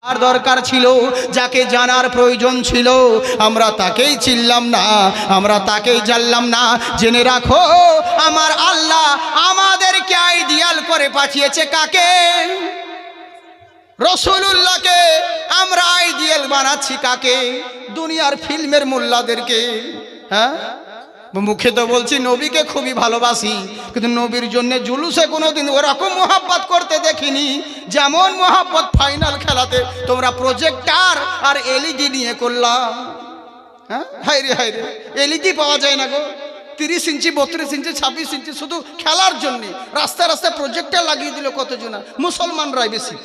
আর দরকার ছিল, যাকে জানার প্রয়োজন ছিল, আমরা তাকেই চিনলাম না, আমরা তাকেই জানলাম না। জেনে রাখো, আমার আল্লাহ আমাদেরকে আইডিয়াল করে পাঠিয়েছে কাকে? রাসূলুল্লাহকে। আমরা আইডিয়াল বানাচ্ছি কাকে? দুনিয়ার ফিল্মের মোল্লাদেরকে। হ্যাঁ, মুখে তো বলছি নবীকে খুবই ভালোবাসি, কিন্তু নবীর জন্য জুলুসে কোনোদিন ওরকম মোহাব্বত করতে দেখিনি যেমন মোহাব্বত ফাইনাল খেলাতে তোমরা প্রজেক্টার আর এলইডি নিয়ে করলাম। হ্যাঁ, হায় রে হায় রে, এলইডি পাওয়া যায় না গো। 30 ইঞ্চি 32 ইঞ্চি 26 ইঞ্চি শুধু খেলার জন্য রাস্তায় রাস্তায় প্রজেক্টার লাগিয়ে দিল কতজনা। মুসলমানরাই বেশি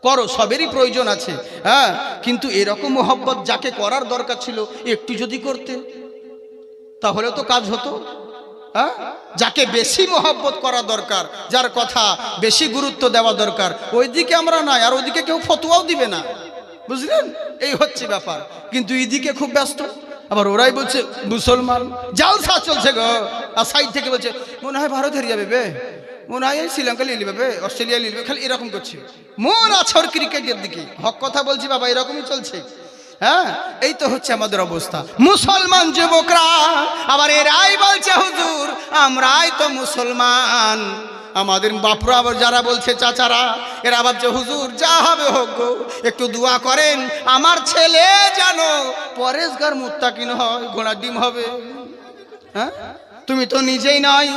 করো, সবেরই প্রয়োজন আছে। হ্যাঁ, কিন্তু এরকম মোহাব্বত যাকে করার দরকার ছিল একটু যদি করতে তাহলে তো কাজ হতো। হ্যাঁ, যাকে বেশি মহব্বত করা দরকার, যার কথা বেশি গুরুত্ব দেওয়া দরকার, ওইদিকে আমরা নাই, আর ওইদিকে কেউ ফতোয়াও দিবে না, বুঝলেন? এই হচ্ছে ব্যাপার। কিন্তু এইদিকে খুব ব্যস্ত। আবার ওরাই বলছে মুসলমান, জালসা চলছে গো, আর সাইড থেকে বলছে মনে হয় ভারত হেরে যাবে বে, মনে হয় শ্রীলঙ্কা নিয়ে নেবে, অস্ট্রেলিয়া নিয়ে নেবে, খালি এরকম করছে। মন আছে ওর ক্রিকেটের দিকে। হক কথা বলছি বাবা, এরকমই চলছে। হ্যাঁ, এই তো হচ্ছে আমাদের অবস্থা। মুসলমান যুবকরা আবার এরাই বলছে হুজুর আমরাই তো মুসলমান। আমাদের বাপরা আবার যারা বলছে চাচারা, এরা ভাবছে হুজুর যা হবে হোক গো, একটু দোয়া করেন আমার ছেলে যেন পরেশগার মুত্তাকিন হয়, ঘোড়ার ডিম হবে। হ্যাঁ, তুমি তো নিজেই নাই,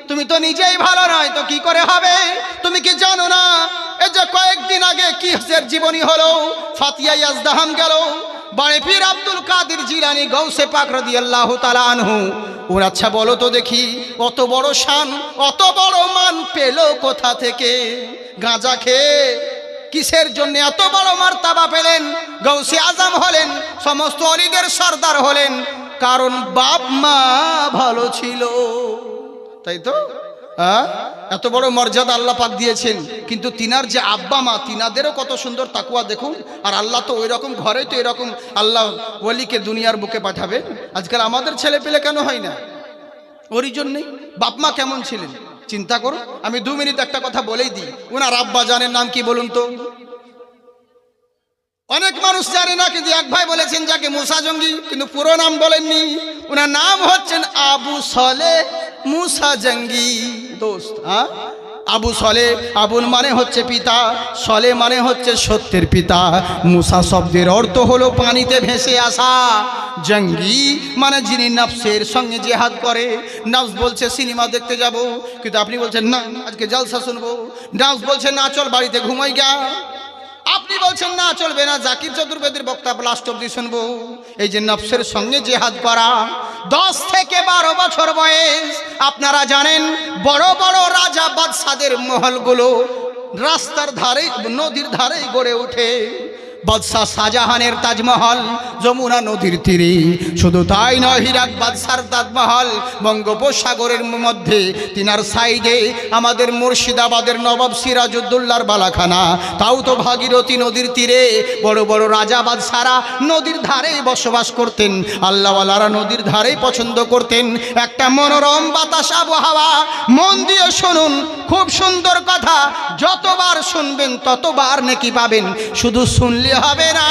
তুমি তো নিজেই ভালো নয়, তো কি করে হবে? তুমি কি জানো না এই যে কয়েকদিন আগে কিসের জীবনী হলো? ফাতিয়া ইয়াজদাহাম গেল, বড়ে পীর আব্দুল কাদের জিলানী গৌসে পাক রাদিয়াল্লাহু তাআলা আনহু। ওর আচ্ছা বলো তো দেখি, অত বড় শান, অত বড় মান পেল কোথা থেকে? গাঁজা খেয়ে কিসের জন্য এত বড় মার্তাবা পেলেন? গৌসে আজম হলেন, সমস্ত অলিদের সর্দার হলেন, কারণ বাপ মা ভালো ছিল, তাই তো? এত বড় মর্যাদা আল্লাহ পাক দিয়েছেন, কিন্তু তিনার যে আব্বা মা, তিনাদেরও কত সুন্দর তাকওয়া দেখুন। আর আল্লাহ তো ওই রকম ঘরে তো এরকম আল্লাহ ওলিকে দুনিয়ার বুকে পাঠাবেন। আজকাল আমাদের ছেলে পেলে কেন হয় না? ওরই জন্যই। বাপ মা কেমন ছিলেন চিন্তা করো। আমি 2 মিনিট একটা কথা বলেই দিই। ওনার আব্বা জানের নাম কি বলুন তো? অনেক মানুষ জানে না, কিন্তু এক ভাই বলেছেন যাকে মুসা জঙ্গি, কিন্তু পুরো নাম বলেননি। ওনার নাম হচ্ছেন আবু সলে মুসা জঙ্গি। দোস্ত, হ্যাঁ, আবু সলে, আবুল মানে হচ্ছে পিতা, সলে মানে হচ্ছে সত্যের পিতা, মুসা শব্দের অর্থ হলো পানিতে ভেসে আসা, জঙ্গি মানে যিনি নফসের সঙ্গে জিহাদ করে। নফস বলছে সিনেমা দেখতে যাব, কিন্তু আপনি বলছেন না আজকে জলসা শুনবো। নফস বলছে না চল বাড়িতে ঘুমাই গা, আপনি বলছেন না চলবে না, জাকির চতুর্বেদীর বক্তব্য লাস্ট অব্দি শুনবো। এই যে নফসের সঙ্গে জিহাদ করা, 10 থেকে 12 বছর বয়স। আপনারা জানেন বড় বড় রাজা বাদশাদের মহলগুলো রাস্তার ধারে, নদীর ধারে গড়ে ওঠে। বাদশাহ শাহজাহানের তাজমহল যমুনা নদীর তীরে। শুধু তাই নয়, হিরাক বাদশার তাজমহল বঙ্গোপসাগরের মধ্যে, তিনার সাইডে আমাদের মুর্শিদাবাদের নবাব সিরাজউদ্দৌলার বালাখানা, তাও তো ভাগীরথী নদীর তীরে। বড় বড় রাজা বাদশারা নদীর ধারেই বসবাস করতেন, আল্লাহওয়ালারা নদীর ধারেই পছন্দ করতেন। একটা মনোরম বাতাস আবহাওয়া। মন দিয়ে শুনুন, খুব সুন্দর কথা, যতবার শুনবেন ততবার নেকি পাবেন, শুধু শুনলে হবে না।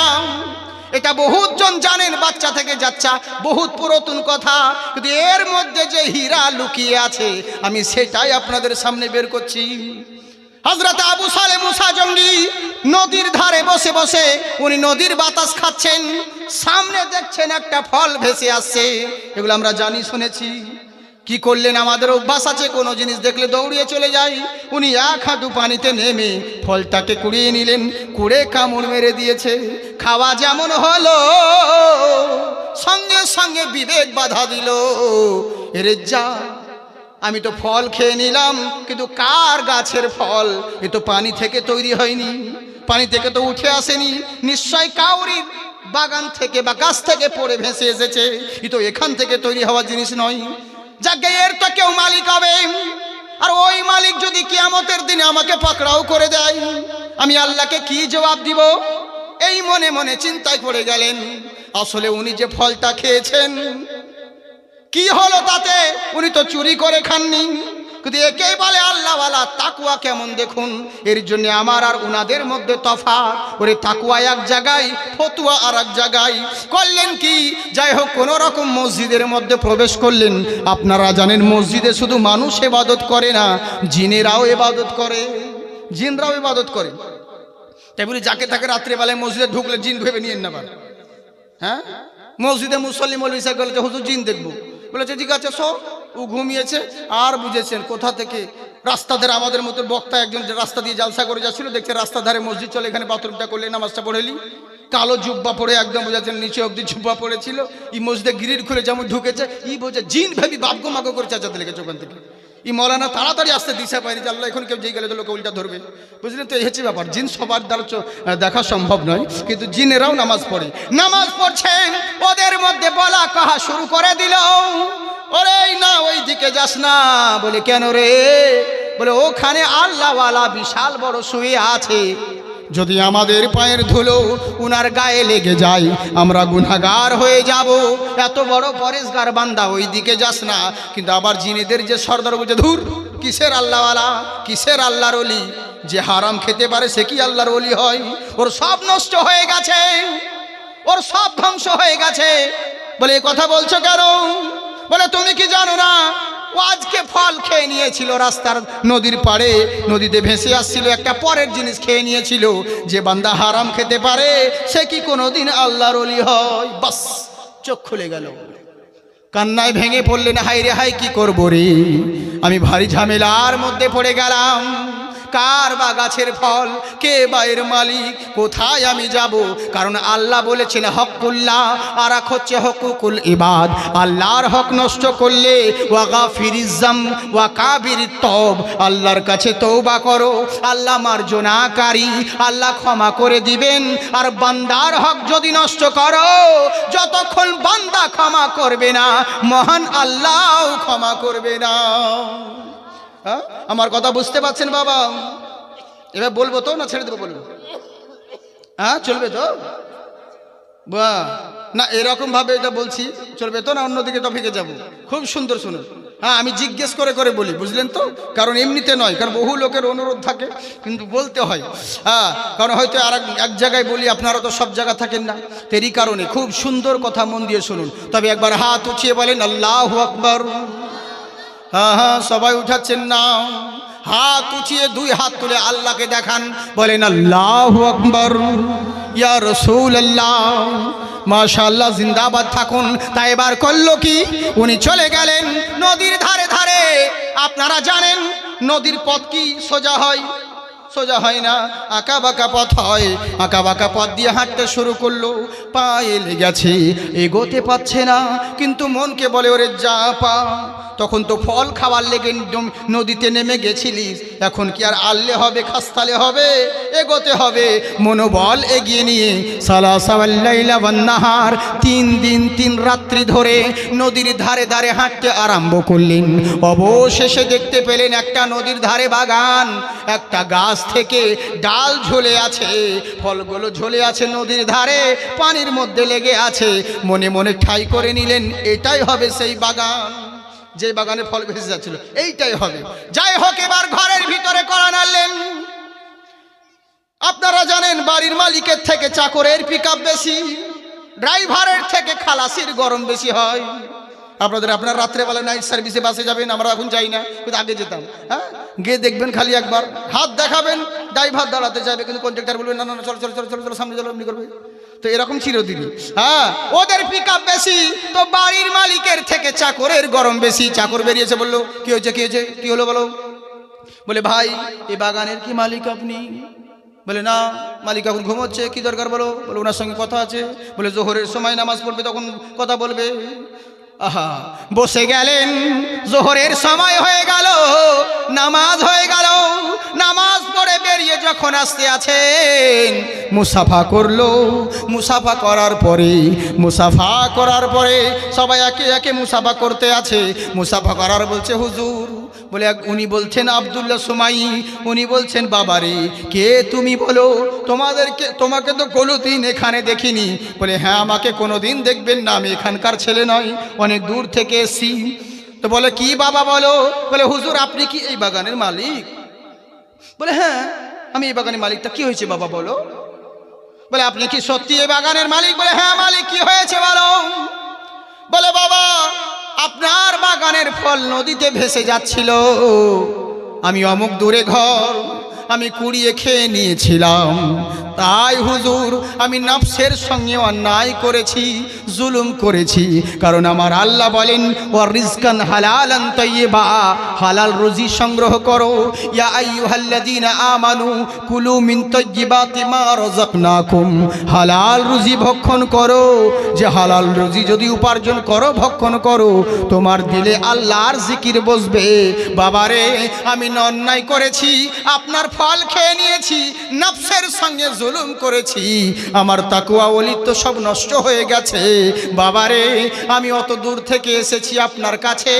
এটা বহুত জন জানেন, বাচ্চা থেকে যাচ্ছা, বহুত পুরাতন কথা, কিন্তু এর মধ্যে যে হীরা লুকিয়ে আছে আমি সেটাই আপনাদের সামনে বের করছি। হযরত আবু সালে মুসা জঙ্গি নদীর ধারে বসে বসে উনি নদীর বাতাস খাচ্ছেন, সামনে দেখছেন একটা ফল ভেসে আসছে। এগুলো আমরা জানি, শুনেছি। কি করলেন? আমাদের অভ্যাস আছে, কোনো জিনিস দেখলে দৌড়িয়ে চলে যাই। উনি এক হাঁটু পানিতে নেমে ফলটাকে কুড়িয়ে নিলেন, কুড়ে কামড় মেরে দিয়েছে। খাওয়া যেমন হলো, সঙ্গে সঙ্গে বিবেক বাধা দিল, এরে যা, আমি তো ফল খেয়ে নিলাম, কিন্তু কার গাছের ফল? এ তো পানি থেকে তৈরি হয়নি, পানি থেকে তো উঠে আসেনি, নিশ্চয় কাউরির বাগান থেকে বা গাছ থেকে পড়ে ভেসে এসেছে, এ তো এখান থেকে তৈরি হওয়া জিনিস নয়। যাকে এর তো কেউ মালিক হবে, আর ওই মালিক যদি কিয়ামতের দিনে আমাকে পাকড়াও করে দেয়, আমি আল্লাহকে কি জবাব দিব? এই মনে মনে চিন্তায় পড়ে গেলেন। আসলে উনি যে ফলটা খেয়েছেন কি হলো তাতে? উনি তো চুরি করে খাননি, কিন্তু একেই বলে আল্লাহওয়ালা। তাকওয়া কেমন দেখুন। এর জন্য আমার আর উনাদের মধ্যে তফাৎ। ওরে তাকওয়া এক জায়গায়, ফতুয়া আর এক জায়গায়। করলেন কি, যাই হোক কোন রকম মসজিদের মধ্যে প্রবেশ করলেন। আপনারা জানেন মসজিদে শুধু মানুষ ইবাদত করে না, জিনেরাও ইবাদত করে, জিনরাও ইবাদত করে। তাই বলি যাকে তাকে রাত্রেবেলায় মসজিদে ঢুকলে জিন ভেবে নিয়েন না। হ্যাঁ, মসজিদে মুসল্লি মৌলভী সাহেব বলেছে হুজুর জিন দেখবো, বলেছে ঠিক আছে সো। ও ঘুমিয়েছে আর বুঝেছেন কোথা থেকে রাস্তা ধারে আমাদের মতো বক্তা একজন রাস্তা দিয়ে জালসা করে যাচ্ছিল, দেখছে রাস্তা ধারে মসজিদ, চলে এখানে বাথরুমটা করলে নামাজটা পড়েলি। কালো জুব্বা পরে একদম বুঝাচ্ছেন, নিচে অব্দি জুব্বা পড়েছিল। ই মসজিদে গিরির খুলে যেমন ঢুকেছে, ই বোঝে জিন ভেবি বাপগো মাগো করে চাচাতে লেগেছে ওখান থেকে। ই মৌলানা তাড়াতাড়ি আসতে দিশা পায়নি যে আল্লাহ এখন কেউ যেই গেলে তো লোকে উল্টা ধরবে। বুঝলেন তো, এই হচ্ছে ব্যাপার। জিন সবার দ্বারা দেখা সম্ভব নয়, কিন্তু জিনেরাও নামাজ পড়ে। নামাজ পড়ছেন, ওদের মধ্যে বলা কাহা শুরু করে দিল, ওরে না ওই দিকে যাস না। বলে কেন রে? বলে ওখানে আল্লাহওয়ালা বিশাল বড় শুয়ে আছে, যদি আমাদের পায়ের ধুলো উনার গায়ে লেগে যায় আমরা গুনাহগার হয়ে যাব। এত বড় পরেশগার বান্দা, ওই দিকে যাস না। কিন্তু আবার জিনেদের যে সর্দার বুঝে, ধুর কিসের আল্লাহওয়ালা, কিসের আল্লাহর ওলি, যে হারাম খেতে পারে সে কি আল্লাহর ওলি হয়? ওর সব নষ্ট হয়ে গেছে, ওর সব ধ্বংস হয়ে গেছে। বলে এ কথা বলছো কেন? বলে তুমি কি জানো না, ও আজকে ফল খেয়ে নিয়েছিল রাস্তার নদীর পাড়ে, নদীতে ভেসে আসছিল, একটা পরের জিনিস খেয়ে নিয়েছিল। যে বান্দা হারাম খেতে পারে সে কি কোনোদিন আল্লাহর ওলি হয়? বাস, চোখ খুলে গেল। কান্নায় ভেঙে পড়লেন, হাই রে হাই, কি করবো রে, আমি ভারী ঝামেলার মধ্যে পড়ে গেলাম। কার বা গাছের ফল, কে বা এর মালিক, কোথায় আমি যাব? কারণ আল্লাহ বলেছেন হকুল্লাহ, আর এক হচ্ছে হকুকুল ইবাদ। আল্লাহর হক নষ্ট করলে ওয়াগাফিরিজ যাম ওয়া কাবিরিত তওব, আল্লাহর কাছে তওবা করো, আল্লাহ মার্জনাকারী, আল্লাহ ক্ষমা করে দিবেন। আর বান্দার হক যদি নষ্ট করো, যতক্ষণ বান্দা ক্ষমা করবে না, মহান আল্লাহ ক্ষমা করবে না। আমার কথা বুঝতে পারছেন বাবা? এবার বলবো তো না ছেড়ে দেবো? বলবো, হ্যাঁ চলবে তো? বাহ, না এরকম ভাবে এটা বলছি চলবে তো, না অন্যদিকে টপিকে যাব? খুব সুন্দর শুনুন। হ্যাঁ, আমি জিজ্ঞেস করে করে বলি, বুঝলেন তো? কারণ এমনিতে নয়, কারণ বহু লোকের অনুরোধ থাকে, কিন্তু বলতে হয়। হ্যাঁ, কারণ হয়তো আর এক জায়গায় বলি, আপনারা তো সব জায়গা থাকেন না, তেরই কারণে খুব সুন্দর কথা মন দিয়ে শুনুন। তবে একবার হাত উঠিয়ে বলেন আল্লাহু আকবার। হ্যাঁ হ্যাঁ, সবাই উঠাচ্ছেন না? হাত উঠিয়ে দুই হাত তুলে আল্লাহকে দেখান, বলেন আল্লাহু আকবার, ইয়া রাসূলুল্লাহ, মাশাআল্লাহ, জিন্দাবাদ থাকুন। তাই এবার করলো কি, উনি চলে গেলেন নদীর ধারে ধারে। আপনারা জানেন নদীর পথ কি সোজা হয়? সোজা হয় না, আঁকা বাঁকা পথ হয়। আঁকা বাঁকা পথ দিয়ে হাঁটতে শুরু করলো, পায়ে লেগেছে, এগোতে পারছে না, কিন্তু মনকে বলে ওরে যা পা। তখন তো ফল খাওয়ার লেগে নদীতে নেমে গেছিলিস, এখন কি আর আল্লে হবে, খাস্তালে হবে, এগোতে হবে। মনোবল এগিয়ে নিয়ে সালাসাওয়াল্লাইলা ওয়ান্নাহার, 3 দিন 3 রাত্রি ধরে নদীর ধারে ধারে হাঁটতে আরম্ভ করলেন। অবশেষে দেখতে পেলেন একটা নদীর ধারে বাগান, একটা গাছ থেকে ডাল ঝুলে আছে, ফলগুলো ঝুলে আছে নদীর ধারে, পানির মধ্যে লেগে আছে। মনে মনে ঠাই করে নিলেন এটাই হবে সেই বাগান, যে বাগানে ফল ভেসে যাচ্ছিল, এইটাই হবে। যাই হোক, এবার ঘরের ভিতরে কড়া নাড়লেন। আপনারা জানেন বাড়ির মালিকের থেকে চাকরের পিকআপ বেশি, ড্রাইভারের থেকে খালাসির গরম বেশি হয়। আপনার রাত্রেবেলা নাইট সার্ভিসে বাসে যাবেন, আমরা এখন যাই না, কিন্তু আগে যেতাম। হ্যাঁ, গিয়ে দেখবেন খালি একবার হাত দেখাবেন, ড্রাইভার দাঁড়াতে যাবে, কিন্তু কন্ট্রাক্টর বলবেন না না চলো চলো চলো চলো চলো সামনে চলো, এমনি করবে। তো এরকম চিরদিন। হ্যাঁ, ওদের পিকআপ বেশি, তো বাড়ির মালিকের থেকে চাকরের গরম বেশি। চাকর বেরিয়েছে, বললো কি হয়েছে, কি হয়েছে, কি হলো বলো? বলে ভাই এই বাগানের কি মালিক আপনি? বলে না, মালিক এখন ঘুমোচ্ছে, কি দরকার বলো? বলে ওনার সঙ্গে কথা আছে। বলে জোহরের সময় নামাজ পড়বে, তখন কথা বলবে। আহা, বসে গেলেন, জোহরের সময় হয়ে গেল, নামাজ হয়ে গেল। নামাজ পড়ে বেরিয়ে যখন আসতে আছেন, মুসাফা করলো। মুসাফা করার পরে সবাই একে একে মুসাফা করতে আছে। মুসাফা করার বলছে হুজুর, বলে উনি বলছেন আব্দুল্লাহ সুমাই, উনি বলছেন বাবারে কে তুমি বলো, তোমাকে তো কোনোদিন এখানে দেখিনি। বলে হ্যাঁ, আমাকে কোনোদিন দেখবেন না, আমি এখানকার ছেলে নয়, অনেক দূর থেকে এসছি। তো বলে কি বাবা বলো? বলে হুজুর আপনি কি এই বাগানের মালিক? বলে হ্যাঁ আমি এই বাগানের মালিক। তা কি হয়েছে বাবা বলো? বলে আপনি কি সত্যি এই বাগানের মালিক? বলে হ্যাঁ মালিক। কি হয়েছে বলো? বলে বাবা আপনার বাগানের ফল নদীতে ভেসে যাচ্ছিল, আমি অমুক দূরে ঘর আমি কুড়িয়ে খেয়ে নিয়েছিলাম, তাই হুজুর আমি নফসের সঙ্গে অন্যায় করেছি, জুলুম করেছি। কারণ আমার আল্লাহ বলেন ওয়া রিজকান হালালান তাইয়্যিবা, হালাল রুজি সংগ্রহ করো। ইয়া আইয়ুহাল্লাযীনা আমানু কুলু মিন তাইয়্যিবাতি মা রাযাকনাকুম, হালাল রুজি ভক্ষণ করো। যে হালাল রুজি যদি উপার্জন করো, ভক্ষণ করো, তোমার দিলে আল্লাহর জিকির বসবে। বাবারে আমি অন্যায় করেছি, আপনার ফল খেয়ে নিয়েছি, নফসের সঙ্গে জুলুম করেছি, আমার তাকওয়া ওলিত্ব সব নষ্ট হয়ে গেছে। বাবারে আমি অত দূর থেকে এসেছি আপনার কাছে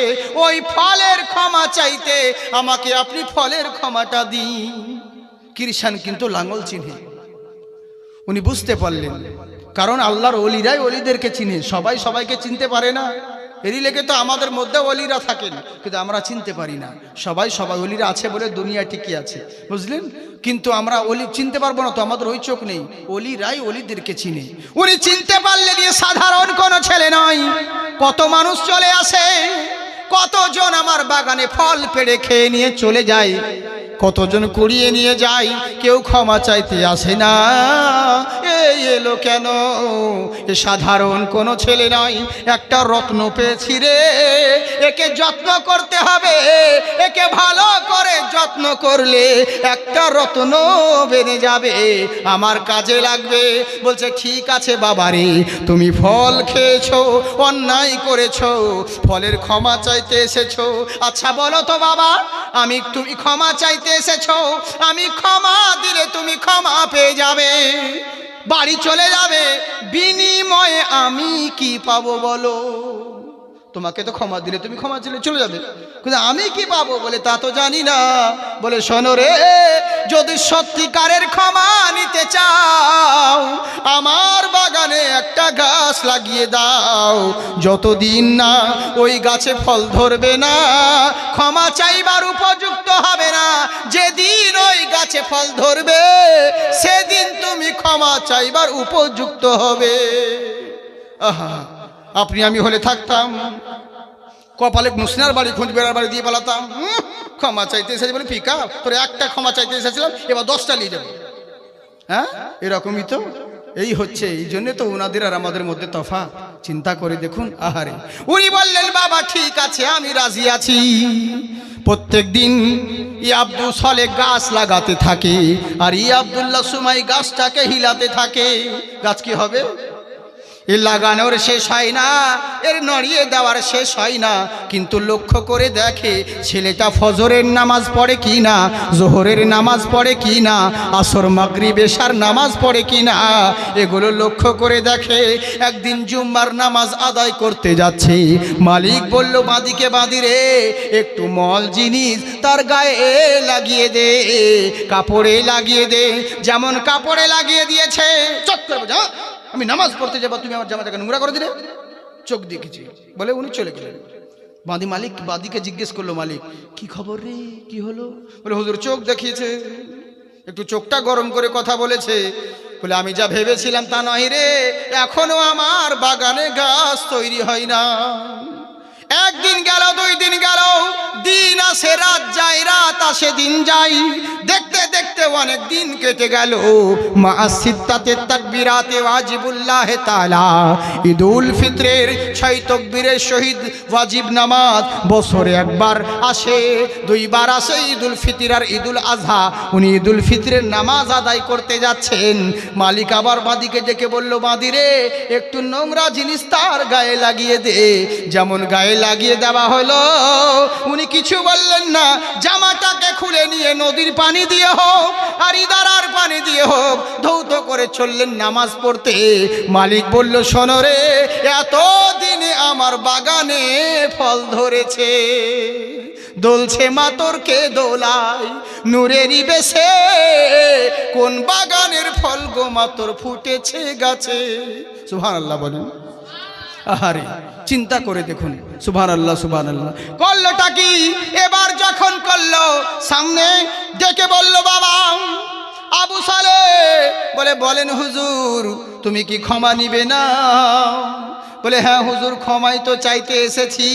ওই ফলের ক্ষমা চাইতে, আমাকে আপনি ফলের ক্ষমাটা দিন। কৃষাণ কিন্তু লাঙ্গল চিনে, উনি বুঝতে পারলেন, কারণ আল্লাহর ওলিরাই ওলিদেরকে চিনে, সবাই সবাইকে চিনতে পারে না। এরই লেগে তো আমাদের মধ্যে ওলিরা থাকেন, কিন্তু আমরা চিনতে পারি না। সবাই ওলিরা আছে বলে দুনিয়া ঠিকই আছে, বুঝলেন? কিন্তু আমরা ওলি চিনতে পারবো না, তো আমাদের ওই চোখ নেই। ওলিরাই ওলিদেরকে চিনে। উনি চিনতে পারলে দিয়ে সাধারণ কোনো ছেলে নয়। কত মানুষ চলে আসে, কতজন আমার বাগানে ফল পেড়ে খেয়ে নিয়ে চলে যায়, কতজন কুড়িয়ে নিয়ে যায়, কেউ ক্ষমা চাইতে আসে না। এই এলো কেন? এ সাধারণ কোনো ছেলে নয়, একটা রত্ন পেয়েছি রে, একে যত্ন করতে হবে, একে ভালো করে যত্ন করলে একটা রত্ন বেড়ে যাবে, আমার কাজে লাগবে। বলছে ঠিক আছে বাবারে, তুমি ফল খেয়েছো, অন্যায় করেছো, ফলের ক্ষমা চাইতে এসেছো। আচ্ছা বলো তো বাবা, তুমি ক্ষমা চাইতে এসেছো, আমি ক্ষমা দিলে তুমি ক্ষমা পেয়ে যাবে, বাড়ি চলে যাবে, বিনিময়ে আমি কি পাবো বলো? তোমাকে তো ক্ষমা দিলে তুমি ক্ষমা দিলে চলে যাবে, কিন্তু আমি কি পাবো? বলে তা তো জানি না। বলে শোনো রে, যদি সত্যিকারের ক্ষমা নিতে চাও, আমার বাগানে একটা গাছ লাগিয়ে দাও, যতদিন না ওই গাছে ফল ধরবে না, ক্ষমা চাইবার উপযুক্ত হবে না। যেদিন ওই গাছে ফল ধরবে, সেদিন তুমি ক্ষমা চাইবার উপযুক্ত হবে। আহা, আপনি আমি হলে থাকতাম, কপালে মুসনার বাড়ি খুঁজ বেড়ার বাড়ি দিয়ে পালাতাম। ক্ষমা চাইতে এসেছি বলে ফিকা, তোর একটা ক্ষমা চাইতে এসেছিলাম, এবার 10টা নিয়ে যাবো। হ্যাঁ, এরকমই তো। এই হচ্ছে, এই জন্য তো ওনাদের আর আমাদের মধ্যে তফাৎ। চিন্তা করে দেখুন। আহারে, উনি বললেন বাবা ঠিক আছে আমি রাজি আছি। প্রত্যেক দিন ই আব্দুল সলে গাছ লাগাতে থাকে, আর ই আব্দুল্লাহ সুমাই গাছটাকে হিলাতে থাকে। গাছ কি হবে? এর লাগানোর শেষ হয় না, এর নড়িয়ে দেওয়ার শেষ হয় না, কিন্তু লক্ষ্য করে দেখে ছেলেটা ফজরের নামাজ পড়ে কি না, জোহরের নামাজ পড়ে কি না, আসর মাগরিব এশার নামাজ পড়ে কি না, এগুলো লক্ষ্য করে দেখে। একদিন জুম্মার নামাজ আদায় করতে যাচ্ছে, মালিক বলল বাঁদিকে বাঁধি রে, একটু মল জিনিস তার গায়ে লাগিয়ে দে, কাপড়ে লাগিয়ে দে। যেমন কাপড়ে লাগিয়ে দিয়েছে, চট করে যা, আমি নামাজ পড়তে যাবো, তুমি আমার জামাটাকে নোংরা করে দিলে। চোখ দেখেছি বলে উনি চলে গেলেন। মালিক বাদিকে জিজ্ঞেস করলো, মালিক কি খবর রে, কি হলো? বলে হুজুর চোখ দেখিয়েছে, একটু চোখটা গরম করে কথা বলেছে। বলে আমি যা ভেবেছিলাম তা নয় রে, এখনো আমার বাগানে গাছ তৈরি হয় না। একদিন গেল, 2 দিন গেল, দিন আসে রাত যায়, রাত আসে দিন যায়, দেখতে দেখতে অনেক দিন কেটে গেল। মা সিত্তাতে তাকবীরাতে ওয়াজিবুল্লাহ তাআলা, ঈদুল ফিতরের 6 তাকবীরের শহীদ ওয়াজিব নামাজ বছরে একবার আসে, 2 বার আসে, ঈদুল ফিতর আর ঈদুল আজহা। উনি ঈদুল ফিতরের নামাজ আদায় করতে যাচ্ছেন, মালিক আবার বাঁদিকে ডেকে বলল, বাঁধি রে একটু নোংরা জিনিস তার গায়ে লাগিয়ে দে। যেমন গায়ে লাগিয়ে দেওয়া হলো, উনি কিছু বললেন না, জামাটাকে খুলে নিয়ে নদীর পানি দিয়ে হোক আর ইদারার পানি দিয়ে হোক ধৌত করে চললেন নামাজ পড়তে। মালিক বলল, শোনো রে, এতদিনে আমার বাগানে ফল ধরেছে, দোলছে মাতরকে দোলায় নূরেরই বেশে, কোন বাগানের ফল গো মাতর ফুটেছে গাছে। সুবহানাল্লাহ বলেন। আহারে চিন্তা করে দেখুন, সুবহানাল্লাহ সুবহানাল্লাহ। করলোটা কি? এবার যখন করলো সামনে ডেকে বলল, বাবা আবু সালে, বলেন হুজুর তুমি কি ক্ষমা নিবে না? বলে হ্যাঁ হুজুর, ক্ষমাই তো চাইতে এসেছি,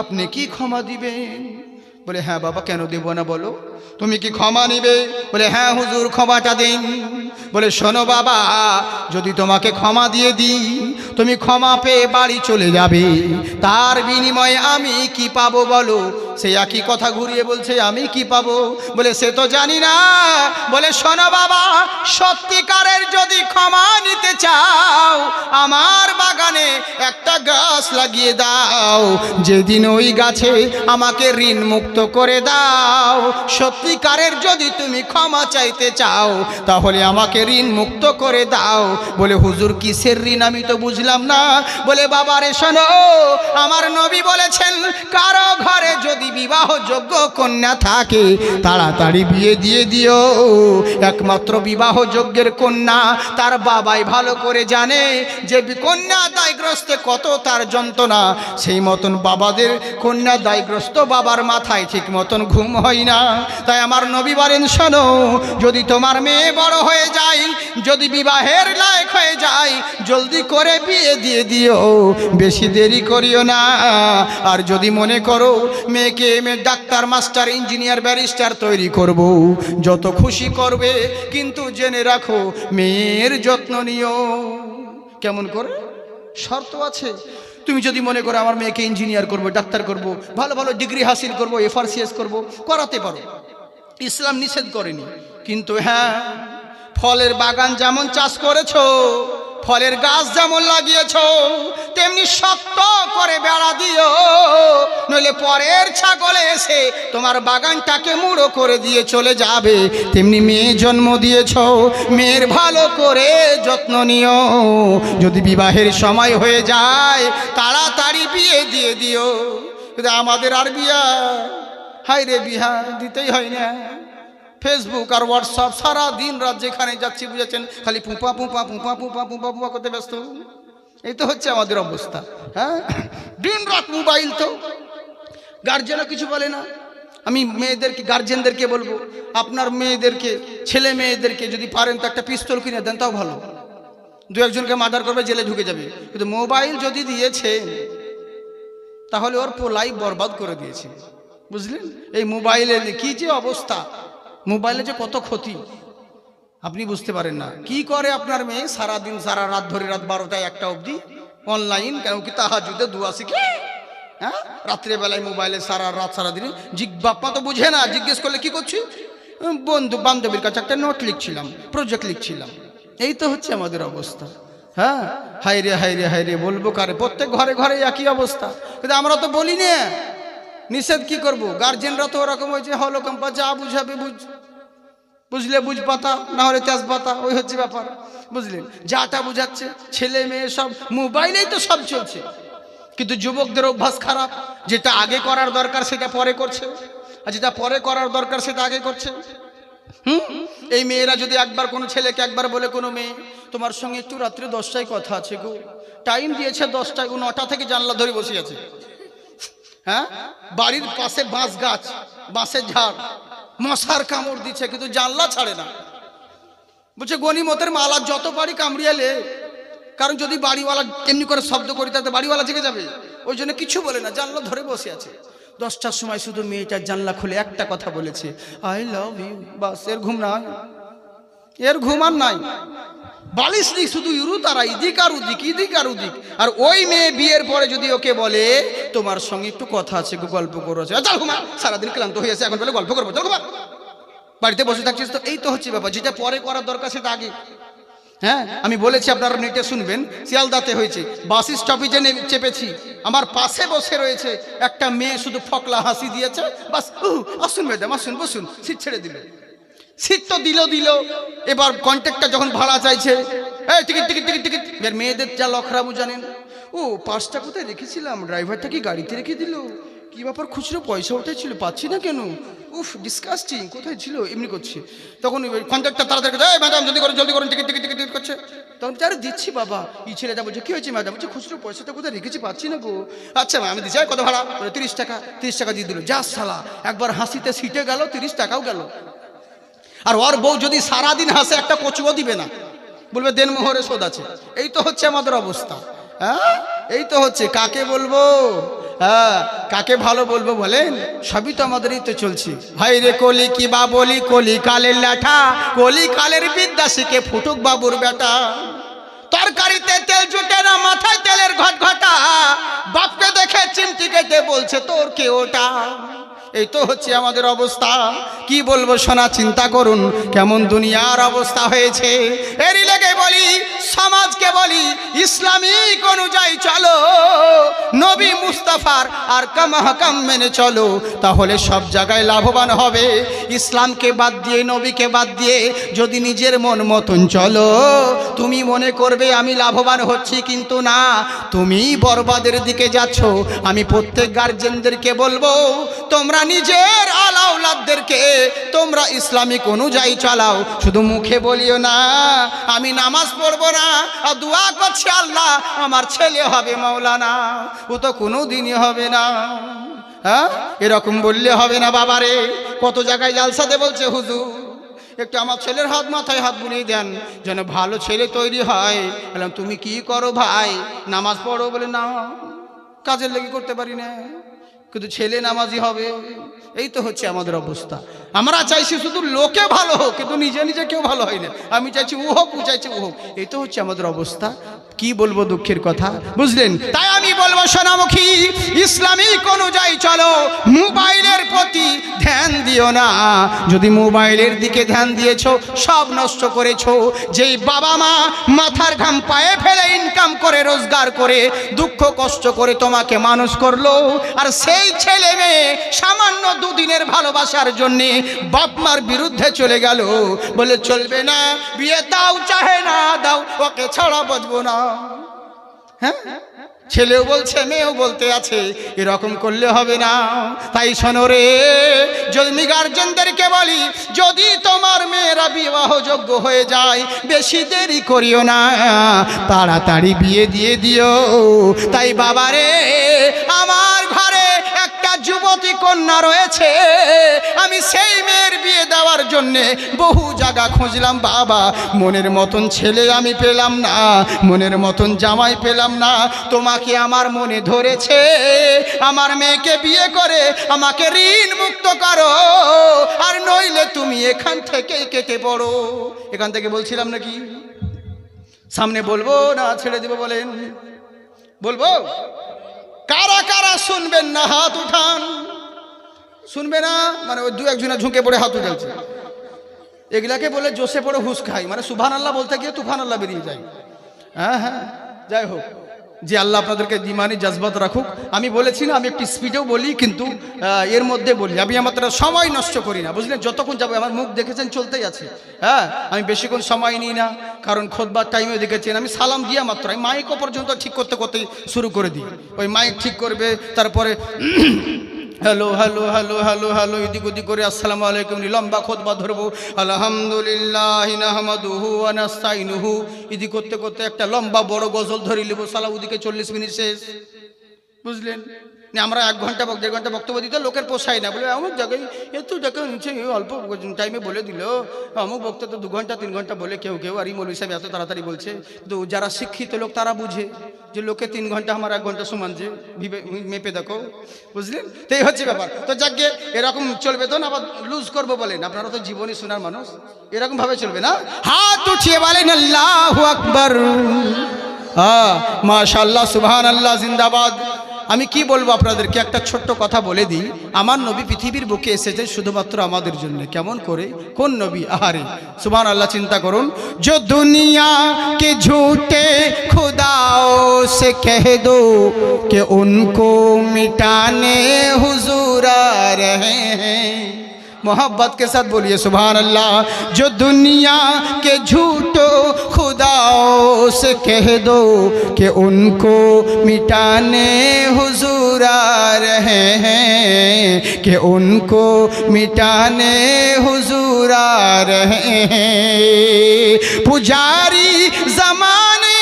আপনি কি ক্ষমা দিবেন? বলে হ্যাঁ বাবা, কেন দেব না বলো, তুমি কি ক্ষমা নিবে? বলে হ্যাঁ হুজুর, ক্ষমাটা দিন। বলে শোনো বাবা, যদি তোমাকে ক্ষমা দিয়ে দিই, তুমি ক্ষমা পেয়ে বাড়ি চলে যাবে, তার বিনিময়ে আমি কি পাবো বলো? সে একই কথা ঘুরিয়ে বলছে, আমি কি পাবো? বলে সে তো জানি না। বলে শোনো বাবা, সত্যিকারের যদি ক্ষমা নিতে চাও, আমার বাগানে একটা গাছ লাগিয়ে দাও, যেদিন ওই গাছে আমাকে ঋণ মুক্ত করে দাও। সত্যিকারের যদি তুমি ক্ষমা চাইতে চাও, তাহলে আমাকে ঋণ মুক্ত করে দাও। বলে হুজুর কিসের ঋণ, আমি তো বুঝলাম না। বলে বাবা রে শোনো, আমার নবী বলেছেন, কারো ঘরে যদি বিবাহযোগ্য কন্যা থাকে, তাড়াতাড়ি বিয়ে দিয়ে দিও। একমাত্র বিবাহযোগ্যের কন্যা তার বাবাই ভালো করে জানে যে কন্যা দায়গ্রস্তে কত তার যন্ত্রণা। সেই মতন বাবাদের কন্যা দায়গ্রস্ত বাবার মাথায় ঠিক মতন ঘুম হয় না। তাই আমার নবী বলেন, শোনো, যদি তোমার মেয়ে বড় হয়ে যায়, যদি বিবাহের লায়ক হয়ে যায়, জলদি করে বিয়ে দিয়ে দিও, বেশি দেরি করিও না। আর যদি মনে করো মেয়েকে ডাক্তার, মাস্টার, ইঞ্জিনিয়ার, ব্যারিস্টার তৈরি করব, যত খুশি করবে, কিন্তু জেনে রাখো মেয়ের যত্ন নিও। কেমন করে? শর্ত আছে। তুমি যদি মনে করো আমার মেয়েকে ইঞ্জিনিয়ার করবো, ডাক্তার করব, ভালো ভালো ডিগ্রি হাসিল করব, FRCS করব, করাতে পারো, ইসলাম নিষেধ করেনি। কিন্তু হ্যাঁ, ফলের বাগান যেমন চাষ করেছো, ফলের গাছ যেমন লাগিয়েছো, তেমনি শক্ত করে বেড়া দিও, নইলে পরের ছাগলে এসে তোমার বাগানটাকে মুড়ো করে দিয়ে চলে যাবে। তেমনি মেয়ে জন্ম দিয়েছো, মেয়ের ভালো করে যত্ন নিও। যদি বিবাহের সময় হয়ে যায়, তাড়াতাড়ি বিয়ে দিয়ে দিও। কিন্তু আমাদের আর বিয়া, হাই রে, বিয়া দিতেই হয় না। ফেসবুক আর হোয়াটসঅ্যাপ, সারা দিন রাত যেখানে যাচ্ছি বুঝেছেন, খালি পুপা পুপা পুপা পুপা পুপা পুপা করতে ব্যস্ত। এই তো হচ্ছে আমাদের অবস্থা। হ্যাঁ, দিন রাত মোবাইল। তো গার্জেনও কিছু বলে না। আমি মেয়েদেরকে, গার্জেনদেরকে বলবো, আপনার মেয়েদেরকে, ছেলে মেয়েদেরকে যদি পারেন তো একটা পিস্তল কিনে দেন, তাও ভালো। দু একজনকে মার্ডার করবে, জেলে ঢুকে যাবে। কিন্তু মোবাইল যদি দিয়েছে, তাহলে ওর লাইফ বরবাদ করে দিয়েছে, বুঝলেন? এই মোবাইলের কি যে অবস্থা, মোবাইলে যে কত ক্ষতি আপনি বুঝতে পারেন না। কি করে আপনার মেয়ে? সারাদিন, সারা রাত ধরে, রাত 12টা 1টা অবধি অনলাইন, কেন কি তাহাজ্জুদে দুয়া শিখে, হ্যাঁ, রাত্রেবেলায় মোবাইলে সারা রাত সারাদিন। বাপ্পা তো বুঝে না, জিজ্ঞেস করলে কি করছি, বন্ধু বান্ধবীর কাছে একটা নোট লিখছিলাম, প্রজেক্ট লিখছিলাম। এই তো হচ্ছে আমাদের অবস্থা। হ্যাঁ, হাইরে হাইরে হাইরে বলবো কারে? প্রত্যেক ঘরে ঘরে একই অবস্থা, কিন্তু আমরা তো বলি না। নিষেধ কি করব? গার্জেনরা তো ওরকম হয়েছে, হলো কম্পা, যা বুঝাবে বুঝলে বুঝ পাতা, না হলে তেজ পাতা, ওই হচ্ছে ব্যাপার, বুঝলেন? যাটা বুঝাচ্ছে, ছেলে মেয়ে সব মোবাইলেই তো সব চলছে। কিন্তু যুবকদের অভ্যাস খারাপ, যেটা আগে করার দরকার সেটা পরে করছে, আর যেটা পরে করার দরকার সেটা আগে করছে। এই মেয়েরা যদি একবার কোনো ছেলেকে একবার বলে, কোনো মেয়ে তোমার সঙ্গে একটু রাত্রে 10টায় কথা আছে গো, টাইম দিয়েছে 10টায়, 9টা থেকে জানলা ধরে বসে আছে। হ্যাঁ, বাড়ির পাশে বাঁশ গাছ, বাঁশের ঝাড়, মশার কামড় দিচ্ছে, কিন্তু জানলা ছাড়ে না। বলছে গনিমতের মালা যত পারি কামড়িয়ালে, কারণ যদি বাড়িওয়ালা এমনি করে শব্দ করি তাতে বাড়িওয়ালা জেগে যাবে, ওই জন্য কিছু বলে না, জানলা ধরে বসে আছে। 10টার সময় শুধু মেয়েটার জানলা খুলে একটা কথা বলেছে, আই লাভ ইউ, বাস। এর ঘুম নাই, এর ঘুম আর নাই। বালিশ নেই, শুধু ইউরু তারা, ইদিক আর উদিক, ইদিক আর উদিক। আর ওই মেয়ে বিয়ের পরে যদি ওকে বলে তোমার সঙ্গে একটু কথা আছে, গল্প করো, চল ঘুমা, সারাদিন ক্লান্ত হয়ে আছে, এখন বলে গল্প করবো, চল ঘুমা, বাড়িতে বসে থাকছিস। তো এই তো হচ্ছে ব্যাপার, যেটা পরে করার দরকার সেটা আগে। হ্যাঁ, আমি বলেছি, আপনারা নেটে শুনবেন, শিয়ালদাতে হয়েছে, বাস স্টপেজে চেপেছি, আমার পাশে বসে রয়েছে একটা মেয়ে, শুধু ফকলা হাসি দিয়েছে, বাস, আসুন ম্যাডাম আসুন, বসুন, সিট ছেড়ে দিল। সিট তো দিল। এবার কন্ট্রাক্টর যখন ভাড়া চাইছে, এই টিকিট টিকিট টিকিট টিকিট। এবার মেয়েদের যা লখরামু জানেন, ও পার্সটা কোথায় রেখেছিলাম, ড্রাইভারটা কি গাড়িতে রেখে দিল, কি ব্যাপার, খুচরো পয়সা উঠেছিল, পাচ্ছি না কেন, ও উফ ডিসকাস্টিং, কোথায় ছিল, এমনি করছে। তখন কন্ট্রাক্টর তাড়াতাড়ি এই ম্যাডাম জলদি করুন টিকিট টিকিট টিকিট করছে। তখন আরে দিচ্ছি বাবা। এই ছেলেটা বলছে কী হয়েছে ম্যাডাম? বলছে খুচরো পয়সাটা কোথায় রেখেছি পাচ্ছি না গো। আচ্ছা আমি দিচ্ছি, কত ভাড়া? 30 টাকা। 30 টাকা দিয়ে দিল। যা শালা, একবার হাসিতে সিটে গেল, 30 টাকাও গেল। আর ওর বউ যদি সারাদিন হাসে একটা কচুও দিবে না, বলবে দেন মোহরে শোধ আছে। এই তো হচ্ছে আমাদের অবস্থা। হ্যাঁ এই তো হচ্ছে। কাকে বলবো? হ্যাঁ কাকে ভালো বলবো বলেন? সবই তো আমাদেরই তো চলছে। ভাই রে কলি কি বা বলি, কলি কালের ল্যাঠা, কলি কালের বিদ্যা শিখে ফুটুক বাবুর বেটা। তরকারিতে তেল জুটে না, মাথায় তেলের ঘটঘটা, বাপকে দেখে চিমটি কেটে বলছে তোর কে ওটা। এই তো হচ্ছে আমাদের অবস্থা। কি বলবো সোনা, চিন্তা করুন কেমন দুনিয়ার অবস্থা হয়েছে। এরই লেগে বলি, সমাজকে বলি ইসলামিক অনুযায়ী চলো, নবী মুস্তাফার আর কামাহকাম মেনে চলো, তাহলে সব জায়গায় লাভবান হবে। ইসলামকে বাদ দিয়ে, নবীকে বাদ দিয়ে যদি নিজের মন মতন চলো, তুমি মনে করবে আমি লাভবান হচ্ছি, কিন্তু না, তুমি বরবাদের দিকে যাচ্ছ। আমি প্রত্যেক গার্জেনদেরকে বলবো, তোমরা নিজের আলাউলাদদেরকে তোমরা ইসলামিক অনুযায়ী চালাও। শুধু মুখে বলিও না আমি নামাজ পড়বো না, আর দোয়া করছি আল্লাহ আমার ছেলে হবে মাওলানা, ও তো কোনো দিনই হবে না। হ্যাঁ এরকম বললে হবে না বাবারে। কত জায়গায় জালসাতে বলছে হুজুর একটু আমার ছেলের হাত মাথায় হাত বুলিয়ে দেন যেন ভালো ছেলে তৈরি হয়। বললাম তুমি কি করো ভাই? নামাজ পড়ো। বলে না, কাজের লেগে করতে পারি না, কিন্তু ছেলে নামাজি হবে। এই তো হচ্ছে আমাদের অবস্থা। আমরা চাইছি শুধু লোকে ভালো হোক, কিন্তু নিজে নিজে কেউ ভালো হয় না। আমি চাইছি ও হোক, ও চাইছি ও হোক। এই তো হচ্ছে আমাদের অবস্থা। কি বলবো দুঃখের কথা, বুঝলেন? তাই আমি বলবো সোনামুখী, ইসলামিক অনুযায়ী চলো, মোবাইলের প্রতি ধ্যান দিও না। যদি মোবাইলের দিকে ধ্যান দিয়েছো, সব নষ্ট করেছো। যেই বাবা মা মাথার ঘাম পায়ে ফেলে ইনকাম করে, রোজগার করে, দুঃখ কষ্ট করে তোমাকে মানুষ করলো, আর সেই ছেলে মেয়ে সামান্য দুদিনের ভালোবাসার জন্যে বাপ মার বিরুদ্ধে চলে গেল, বলে চলবে না, বিয়ে দাও চাহে না দাও, ওকে ছাড়া বাঁচবো না। হ্যাঁ ছেলেও বলছে, মেয়েও বলতে আছে, এরকম করলে হবে না। তাই শোনো রে, জন্মি গার্জেনদেরকে বলি, যদি তোমার মেয়েরা বিবাহযোগ্য হয়ে যায়, বেশি দেরি করিও না, তাড়াতাড়ি বিয়ে দিয়ে দিও। তাই বাবারে, আমার ঘরে একটা যুবতী কন্যা রয়েছে, আমি সেই মেয়ের বিয়ে দেওয়ার জন্যে বহু জায়গা খুঁজলাম বাবা, মনের মতন ছেলে আমি পেলাম না, মনের মতন জামাই পেলাম না। তোমাকে আমার মনে ধরেছে, আমার মেয়েকে বিয়ে করে আমাকে ঋণ মুক্ত করো, আর নইলে তুমি এখান থেকে কেটে পড়ো। এখান থেকে বলছিলাম নাকি? সামনে বলবো না ছেড়ে দেবো বলেন? বলবো। কারা কারা শুনবেন না হাত উঠান। শুনবে না মানে ওই দু একজনে ঝুঁকে পড়ে হাত উঠাচ্ছে। এগুলাকে বলে জোশে পড়ে হুস খাই, মানে সুবহানাল্লাহ বলতে গিয়ে তুফানাল্লাহ বেরিয়ে যায়। হ্যাঁ হ্যাঁ যাই হোক, যে আল্লাহ আপনাদেরকে ইমানি জজবাত রাখুক। আমি বলেছি না, আমি একটু স্পিডেও বলি, কিন্তু এর মধ্যে বলি, আমি আমার সময় নষ্ট করি না, বুঝলেন? যতক্ষণ যাবে, আমার মুখ দেখেছেন চলতেই আছে। হ্যাঁ আমি বেশিক্ষণ সময় নিই না, কারণ খোদবার টাইমে দেখেছেন আমি সালাম দিয়া মাত্র আমি মাইকও পর্যন্ত ঠিক করতে করতেই শুরু করে দিই। ওই মাইক ঠিক করবে, তারপরে hello hello hello hello hello এদিক ওদিক করে আসসালামু আলাইকুম, লম্বা খুতবা ধরবো, আলহামদুলিল্লাহ নাহমাদুহু ওয়া নাস্তাইনুহু, এদিক করতে করতে একটা লম্বা বড় গজল ধরে নেবো, সালা ওদিকে 40 মিনিট শেষ, বুঝলেন? আমরা 1 ঘন্টা 1.5 ঘন্টা বক্তব্য দিতে লোকের পোষায় না, বলে অমুক জায়গায় এত টাকা নিচে অল্প টাইমে বলে দিল, অমুক বক্তা তো 2 ঘন্টা 3 ঘন্টা বলে কেউ কেউ, আর মৌলভী সাহেব এত তাড়াতাড়ি বলছে। তো যারা শিক্ষিত লোক তারা বুঝে যে লোকে 3 ঘন্টা আমার 1 ঘন্টা সমান, যে মেপে দেখো, বুঝলেন? তো এই হচ্ছে ব্যাপার। তো যাকে এরকম চলবে তো না, আবার লুজ করবো বলেন? আপনারা তো জীবনী শোনার মানুষ, এরকম ভাবে চলবে না। হাত উঠিয়ে বলেন আল্লাহু আকবার, মাশাআল্লাহ, সুবহানাল্লাহ, জিন্দাবাদ। আমি কি বলবো আপনাদেরকে, একটা ছোট্ট কথা বলে দিই। আমার নবী পৃথিবীর বুকে এসেছে শুধুমাত্র আমাদের জন্য। কেমন করে? কোন নবী? আহারে সুবহানাল্লাহ, চিন্তা করুন। जो दुनिया के झूठे खुदाओं से कह दो कि उनको मिटाने हुजूर आ रहे हैं, मोहब्बत के साथ बोलिए सुभान अल्लाह। जो दुनिया के झूठो खुदाओं से कह दो कि उनको मिटाने हुजूर आ रहे हैं, कि उनको मिटाने हुजूर आ रहे हैं। पुजारी ज़माने,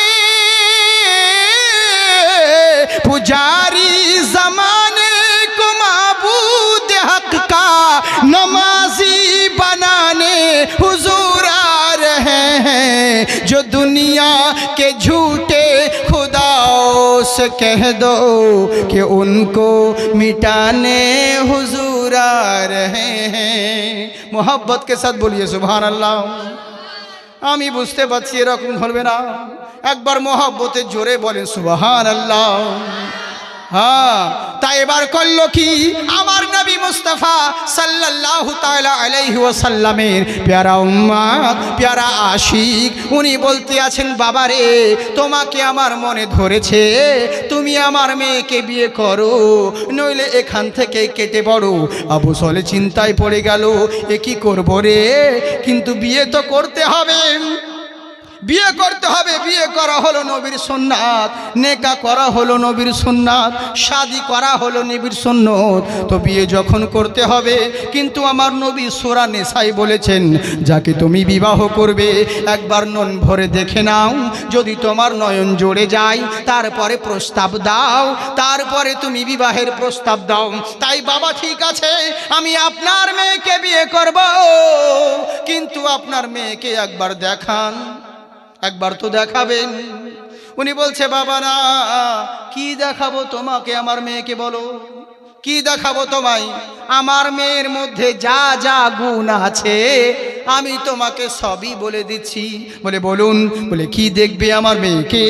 पुजारी ज़माने को माबूद हक का नमाजी बनाने हुजूर आ रहे हैं। जो दुनिया के झूठे खुदाओं से कह दो कि उनको मिटाने हुजूर आ रहे हैं। मोहब्बत के साथ बोलिए सुभान अल्लाह। আমি বুঝতে পারছি এরকম হবে না, একবার মহব্বতে জোরে বলেন সুবহান আল্লাহ। হ্যাঁ, তাই এবার করলো কি, আমার নবী মুস্তাফা সাল্লাল্লাহু তাআলা আলাইহি ওয়াসাল্লামের প্যারা উম্মত, প্যারা আশিক, উনি বলতে আছেন বাবা রে, তোমাকে আমার মনে ধরেছে, তুমি আমার মেয়েকে বিয়ে করো, নইলে এখান থেকে কেটে পড়ো। আবু সলে চিন্তায় পড়ে গেল, এ কি করবো রে, কিন্তু বিয়ে তো করতে হবে, বিয়ে করতে হবে। বিয়ে করা হলো নবীর সুন্নাত, নেকা করা হলো নবীর সুন্নাত, শাদি করা হলো নবীর সুন্নত। তো বিয়ে যখন করতে হবে, কিন্তু আমার নবী সূরা নিসায় বলেছেন, যাকে তুমি বিবাহ করবে একবার নয়ন ভরে দেখে নাও, যদি তোমার নয়ন জুড়ে যায় তারপরে প্রস্তাব দাও, তারপরে তুমি বিবাহের প্রস্তাব দাও। তাই বাবা ঠিক আছে, আমি আপনার মেয়েকে বিয়ে করব, কিন্তু আপনার মেয়েকে একবার দেখান, একবার তো দেখাবেন। উনি বলছে বাবা না, কি দেখাবো তোমাকে, আমার মেয়েকে বলো কি দেখাবো তোমায়, আমার মেয়ের মধ্যে যা যা গুণ আছে আমি তোমাকে সবই বলে দিচ্ছি। বলে বলুন, বলে কি দেখবে আমার মেয়েকে,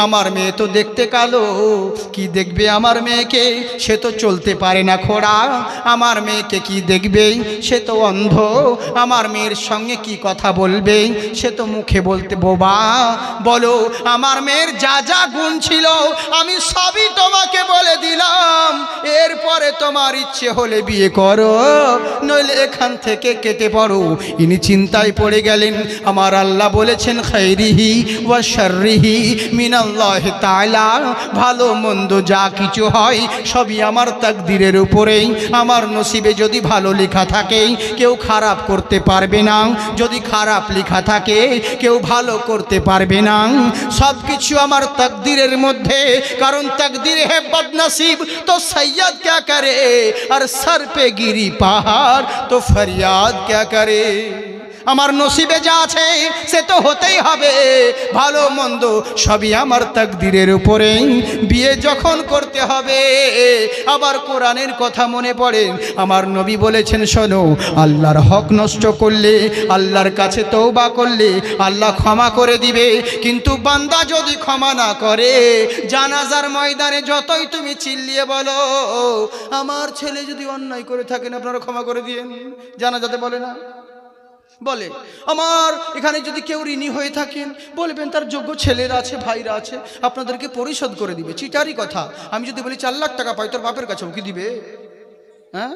আমার মেয়ে তো দেখতে কালো, কি দেখবে আমার মেয়েকে, সে তো চলতে পারে না খোড়া, আমার মেয়েকে কি দেখবে, সে তো অন্ধ, আমার মেয়ের সঙ্গে কি কথা বলবে, সে তো মুখে বলতে বোবা। বলো আমার মেয়ের যা যা গুণ ছিল আমি সবই তোমাকে বলে দিলাম, এরপরে তোমার ইচ্ছে হলে বিয়ে করো, নইলে এখান থেকে কেটে পড়ো। ইনি চিন্তায় পড়ে গেলেন। আমার আল্লাহ বলেছেন খাইরিহি ওয়া শাররিহি মিনাল্লাহি তাআলা, ভালো মন্দ যা কিছু হয় সবই আমার তাকদীরের উপরেই, আমার নসিবে যদি ভালো লেখা থাকে কেউ খারাপ করতে পারবে না, যদি খারাপ লেখা থাকে কেউ ভালো করতে পারবে না, সব কিছু আমার তাকদীরের মধ্যে। কারণ তাকদীর হে বদনসিব তো সৈয়দ क्या करे, और सर पे गिरी पहाड़ तो फरियाद क्या करे। আমার নসিবে যা আছে সে তো হতেই হবে, ভালো মন্দ সবই আমার তাকদীরের উপরে। বিয়ে যখন করতে হবে, আবার কোরআনের কথা মনে পড়ে, আমার নবী বলেছেন শোনো, আল্লাহর হক নষ্ট করলে, আল্লাহর কাছে তওবা করলে আল্লাহ ক্ষমা করে দিবে, কিন্তু বান্দা যদি ক্ষমা না করে, জানাজার ময়দানে যতই তুমি চিল্লিয়ে বলো আমার ছেলে যদি অন্যায় করে থাকেন আপনারা ক্ষমা করে দিয়েন, জানাজাতে বলে না, বলে আমার এখানে যদি কেউ ঋণী হয়ে থাকেন বলবেন তার যোগ্য ছেলেরা আছে, ভাইরা আছে, আপনাদেরকে পরিশোধ করে দিবে। চিটারি কথা। আমি যদি বলি 4 লাখ টাকা পাই তোর বাপের কাছেও কি দিবে? হ্যাঁ,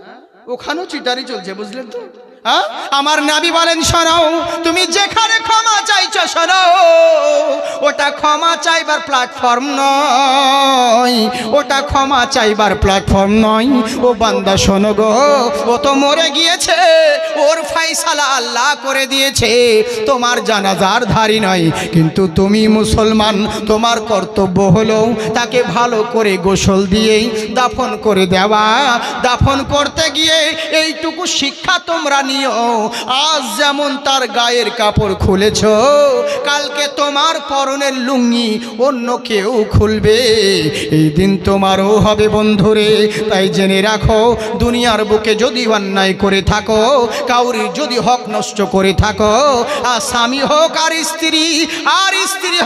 ওখানেও চিটারি চলছে, বুঝলেন তো। হ্যাঁ, আমার নবী বলেন শোনো, তুমি যেখানে ক্ষমা চাইছো শোনো, ওটা ক্ষমা চাইবার প্ল্যাটফর্ম নয়, ওটা ক্ষমা চাইবার প্ল্যাটফর্ম নয়। ও বান্দা শোনো গো, ও তো মরে গিয়েছে, ওর ফায়সালা আল্লাহ করে দিয়েছে, তোমার জানাজার ধারী নয়, কিন্তু তুমি মুসলমান, তোমার কর্তব্য হলো তাকে ভালো করে গোসল দিয়ে দাফন করে দেওয়া। দাফন করতে গিয়ে এইটুকু শিক্ষা তোমরা নিও, আজ যেমন তার গায়ের কাপড় খুলেছ, কালকে তোমার পরনের লুঙ্গি অন্য কেউ খুলবে, এই দিন তোমারও হবে বন্ধুরে। তাই জেনে রাখো, দুনিয়ার বুকে যদি অন্যায় করে থাকো, কাউরি যদি হক নষ্ট করে থাকো, আর স্বামী হোক আর স্ত্রী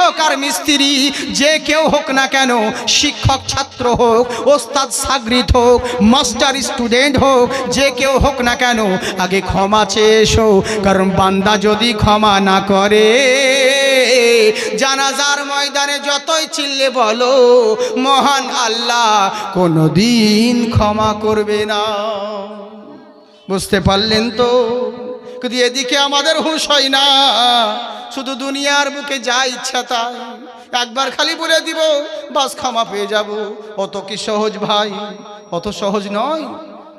হোক আর মিস্ত্রি, যে কেউ হোক না কেন, শিক্ষক ছাত্র হোক, ওস্তাদ সাগরিদ হোক, মাস্টার স্টুডেন্ট হোক, যে কেউ হোক না কেন, আগে ক্ষমা চেয়ে এসো। কারণ বান্দা যদি ক্ষমা না করে, জানাজার ময়দানে যতই চিল্লে বলো মহান আল্লাহ কোনোদিন ক্ষমা করবে না। বুঝতে পারলেন তো? কিন্তু এদিকে আমাদের হুঁশ হয় না, শুধু দুনিয়ার বুকে যা ইচ্ছা তাই একবার খালি বলে দিব, বাস ক্ষমা পেয়ে যাব। অত কি সহজ ভাই? অত সহজ নয়।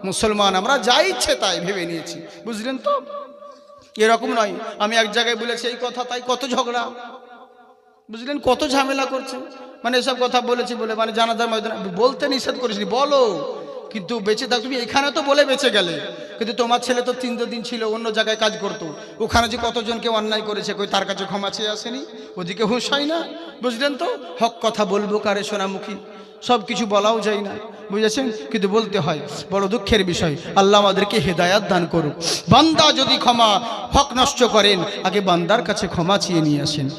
মুসলমান আমরা যা ইচ্ছে তাই ভেবে নিয়েছি, বুঝলেন তো? এরকম নয় আমি এক জায়গায় বলেছি এই কথা, তাই কত ঝগড়া, বুঝলেন, কত ঝামেলা করছে। মানে এসব কথা বলেছি বলে মানে জানাজার ময়দানে বলতে নিষেধ করেছি, বলো, কিন্তু বেঁচে থাক। তুমি এখানে তো বলে বেঁচে গেলে, কিন্তু তোমার ছেলে তো 3 দিন ছিল অন্য জায়গায় কাজ করতো, ওখানে যে কতজনকে অন্যায় করেছে কই তার কাছে ক্ষমা চেয়ে আসেনি? ওদিকে হুঁশ হয় না, বুঝলেন তো? হক কথা বলবো কারে সোনামুখী, সব কিছু বলাও যায় না, বুঝেছেন, কিন্তু বলতে হয়। বড় দুঃখের বিষয়। আল্লাহ আমাদেরকে হেদায়াত দান করুক। বান্দা যদি ক্ষমা হক নষ্ট করেন, আগে বান্দার কাছে ক্ষমা চেয়ে নিয়ে আসেন।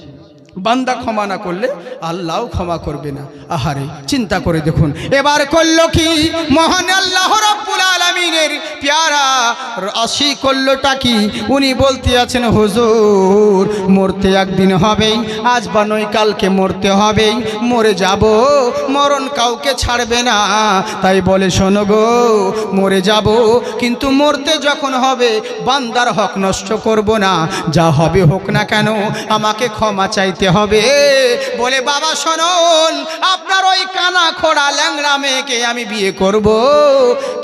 বান্দা ক্ষমা না করলে আল্লাহও ক্ষমা করবে না। আহারে চিন্তা করে দেখুন, এবার করলো কি মহান আল্লাহ রাব্বুল আলামিনের প্যারা আশি করলোটা কি? উনি বলতে আছেন হুজুর মরতে একদিন হবেই, আজ বা নয় কালকে মরতে হবেই, মরে যাব, মরণ কাউকে ছাড়বে না। তাই বলে শোনো গো, মরে যাব, কিন্তু মরতে যখন হবে বান্দার হক নষ্ট করব না, যা হবে হোক না কেন আমাকে ক্ষমা চাইতে হবে। বলে বাবা শুনুন, আপনার ওই কানা খোড়া ল্যাংড়া মেয়েকে আমি বিয়ে করব,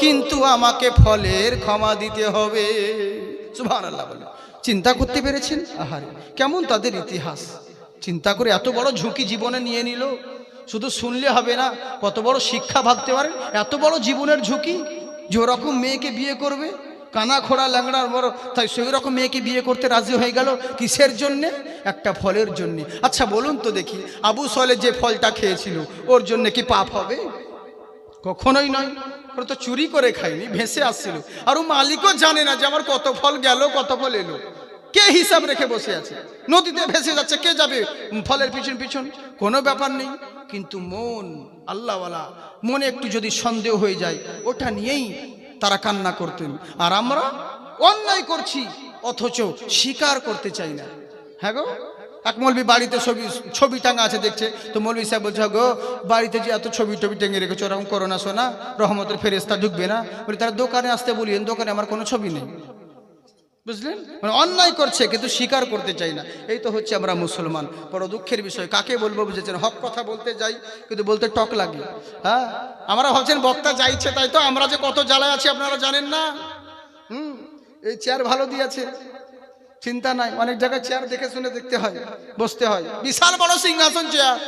কিন্তু আমাকে ফলের ক্ষমা দিতে হবে। সুবহানাল্লাহ বলে। চিন্তা করতে পেরেছেন? আহারে কেমন তাদের ইতিহাস। চিন্তা করে এত বড় ঝুঁকি জীবনে নিয়ে নিল। শুধু শুনলে হবে না, কত বড় শিক্ষা ভাবতে পারেন। এত বড় জীবনের ঝুঁকি যে ওরকম মেয়েকে বিয়ে করবে, কানা খোড়া ল্যাংড়ার বড়, তাই সেই রকম মেয়েকে বিয়ে করতে রাজি হয়ে গেল। কিসের জন্যে? একটা ফলের জন্যে। আচ্ছা বলুন তো দেখি, আবু সলে যে ফলটা খেয়েছিল ওর জন্য কি পাপ হবে? কখনোই নয়। ওরা তো চুরি করে খায়নি, ভেসে আসছিল। আর ও মালিকও জানে না যে আমার কত ফল গেল কত ফল এলো। কে হিসাব রেখে বসে আছে? নদীতে ভেসে যাচ্ছে, কে যাবে ফলের পিছন পিছন? কোনো ব্যাপার নেই। কিন্তু মন আল্লাহওয়ালা, মনে একটু যদি সন্দেহ হয়ে যায় ওটা নিয়েই তারা কান্না করতেন। আর আমরা অন্যায় করছি অথচ স্বীকার করতে চাই না। হ্যাঁ গো, এক মৌলবি বাড়িতে ছবি টাঙা আছে দেখছে, তো মৌলবি সাহেব বলছে গো বাড়িতে যে এত ছবি টেঙে রেখেছো, ওরকম করো না শোনা, রহমতের ফেরেশতা ঢুকবে না। বলে তারা দোকানে আসতে বলিয়েন, দোকানে আমার কোনো ছবি নেই। বুঝলেন, মানে অন্যায় করছে কিন্তু স্বীকার করতে চাই না। এই তো হচ্ছে আমরা মুসলমান। বড় দুঃখের বিষয়। কাকে বলবো বুঝেছেন? হক কথা বলতে যাই কিন্তু বলতে টক লাগে। হ্যাঁ, আমরা ভাবছেন বক্তা যাইছে তাই তো, আমরা যে কত জ্বালায় আছি আপনারা জানেন না। এই চেয়ার ভালো দিয়েছে, চিন্তা নাই। অনেক জায়গায় চেয়ার দেখে শুনে দেখতে হয়, বসতে হয়। বিশাল বড় সিংহাসন চেয়ার।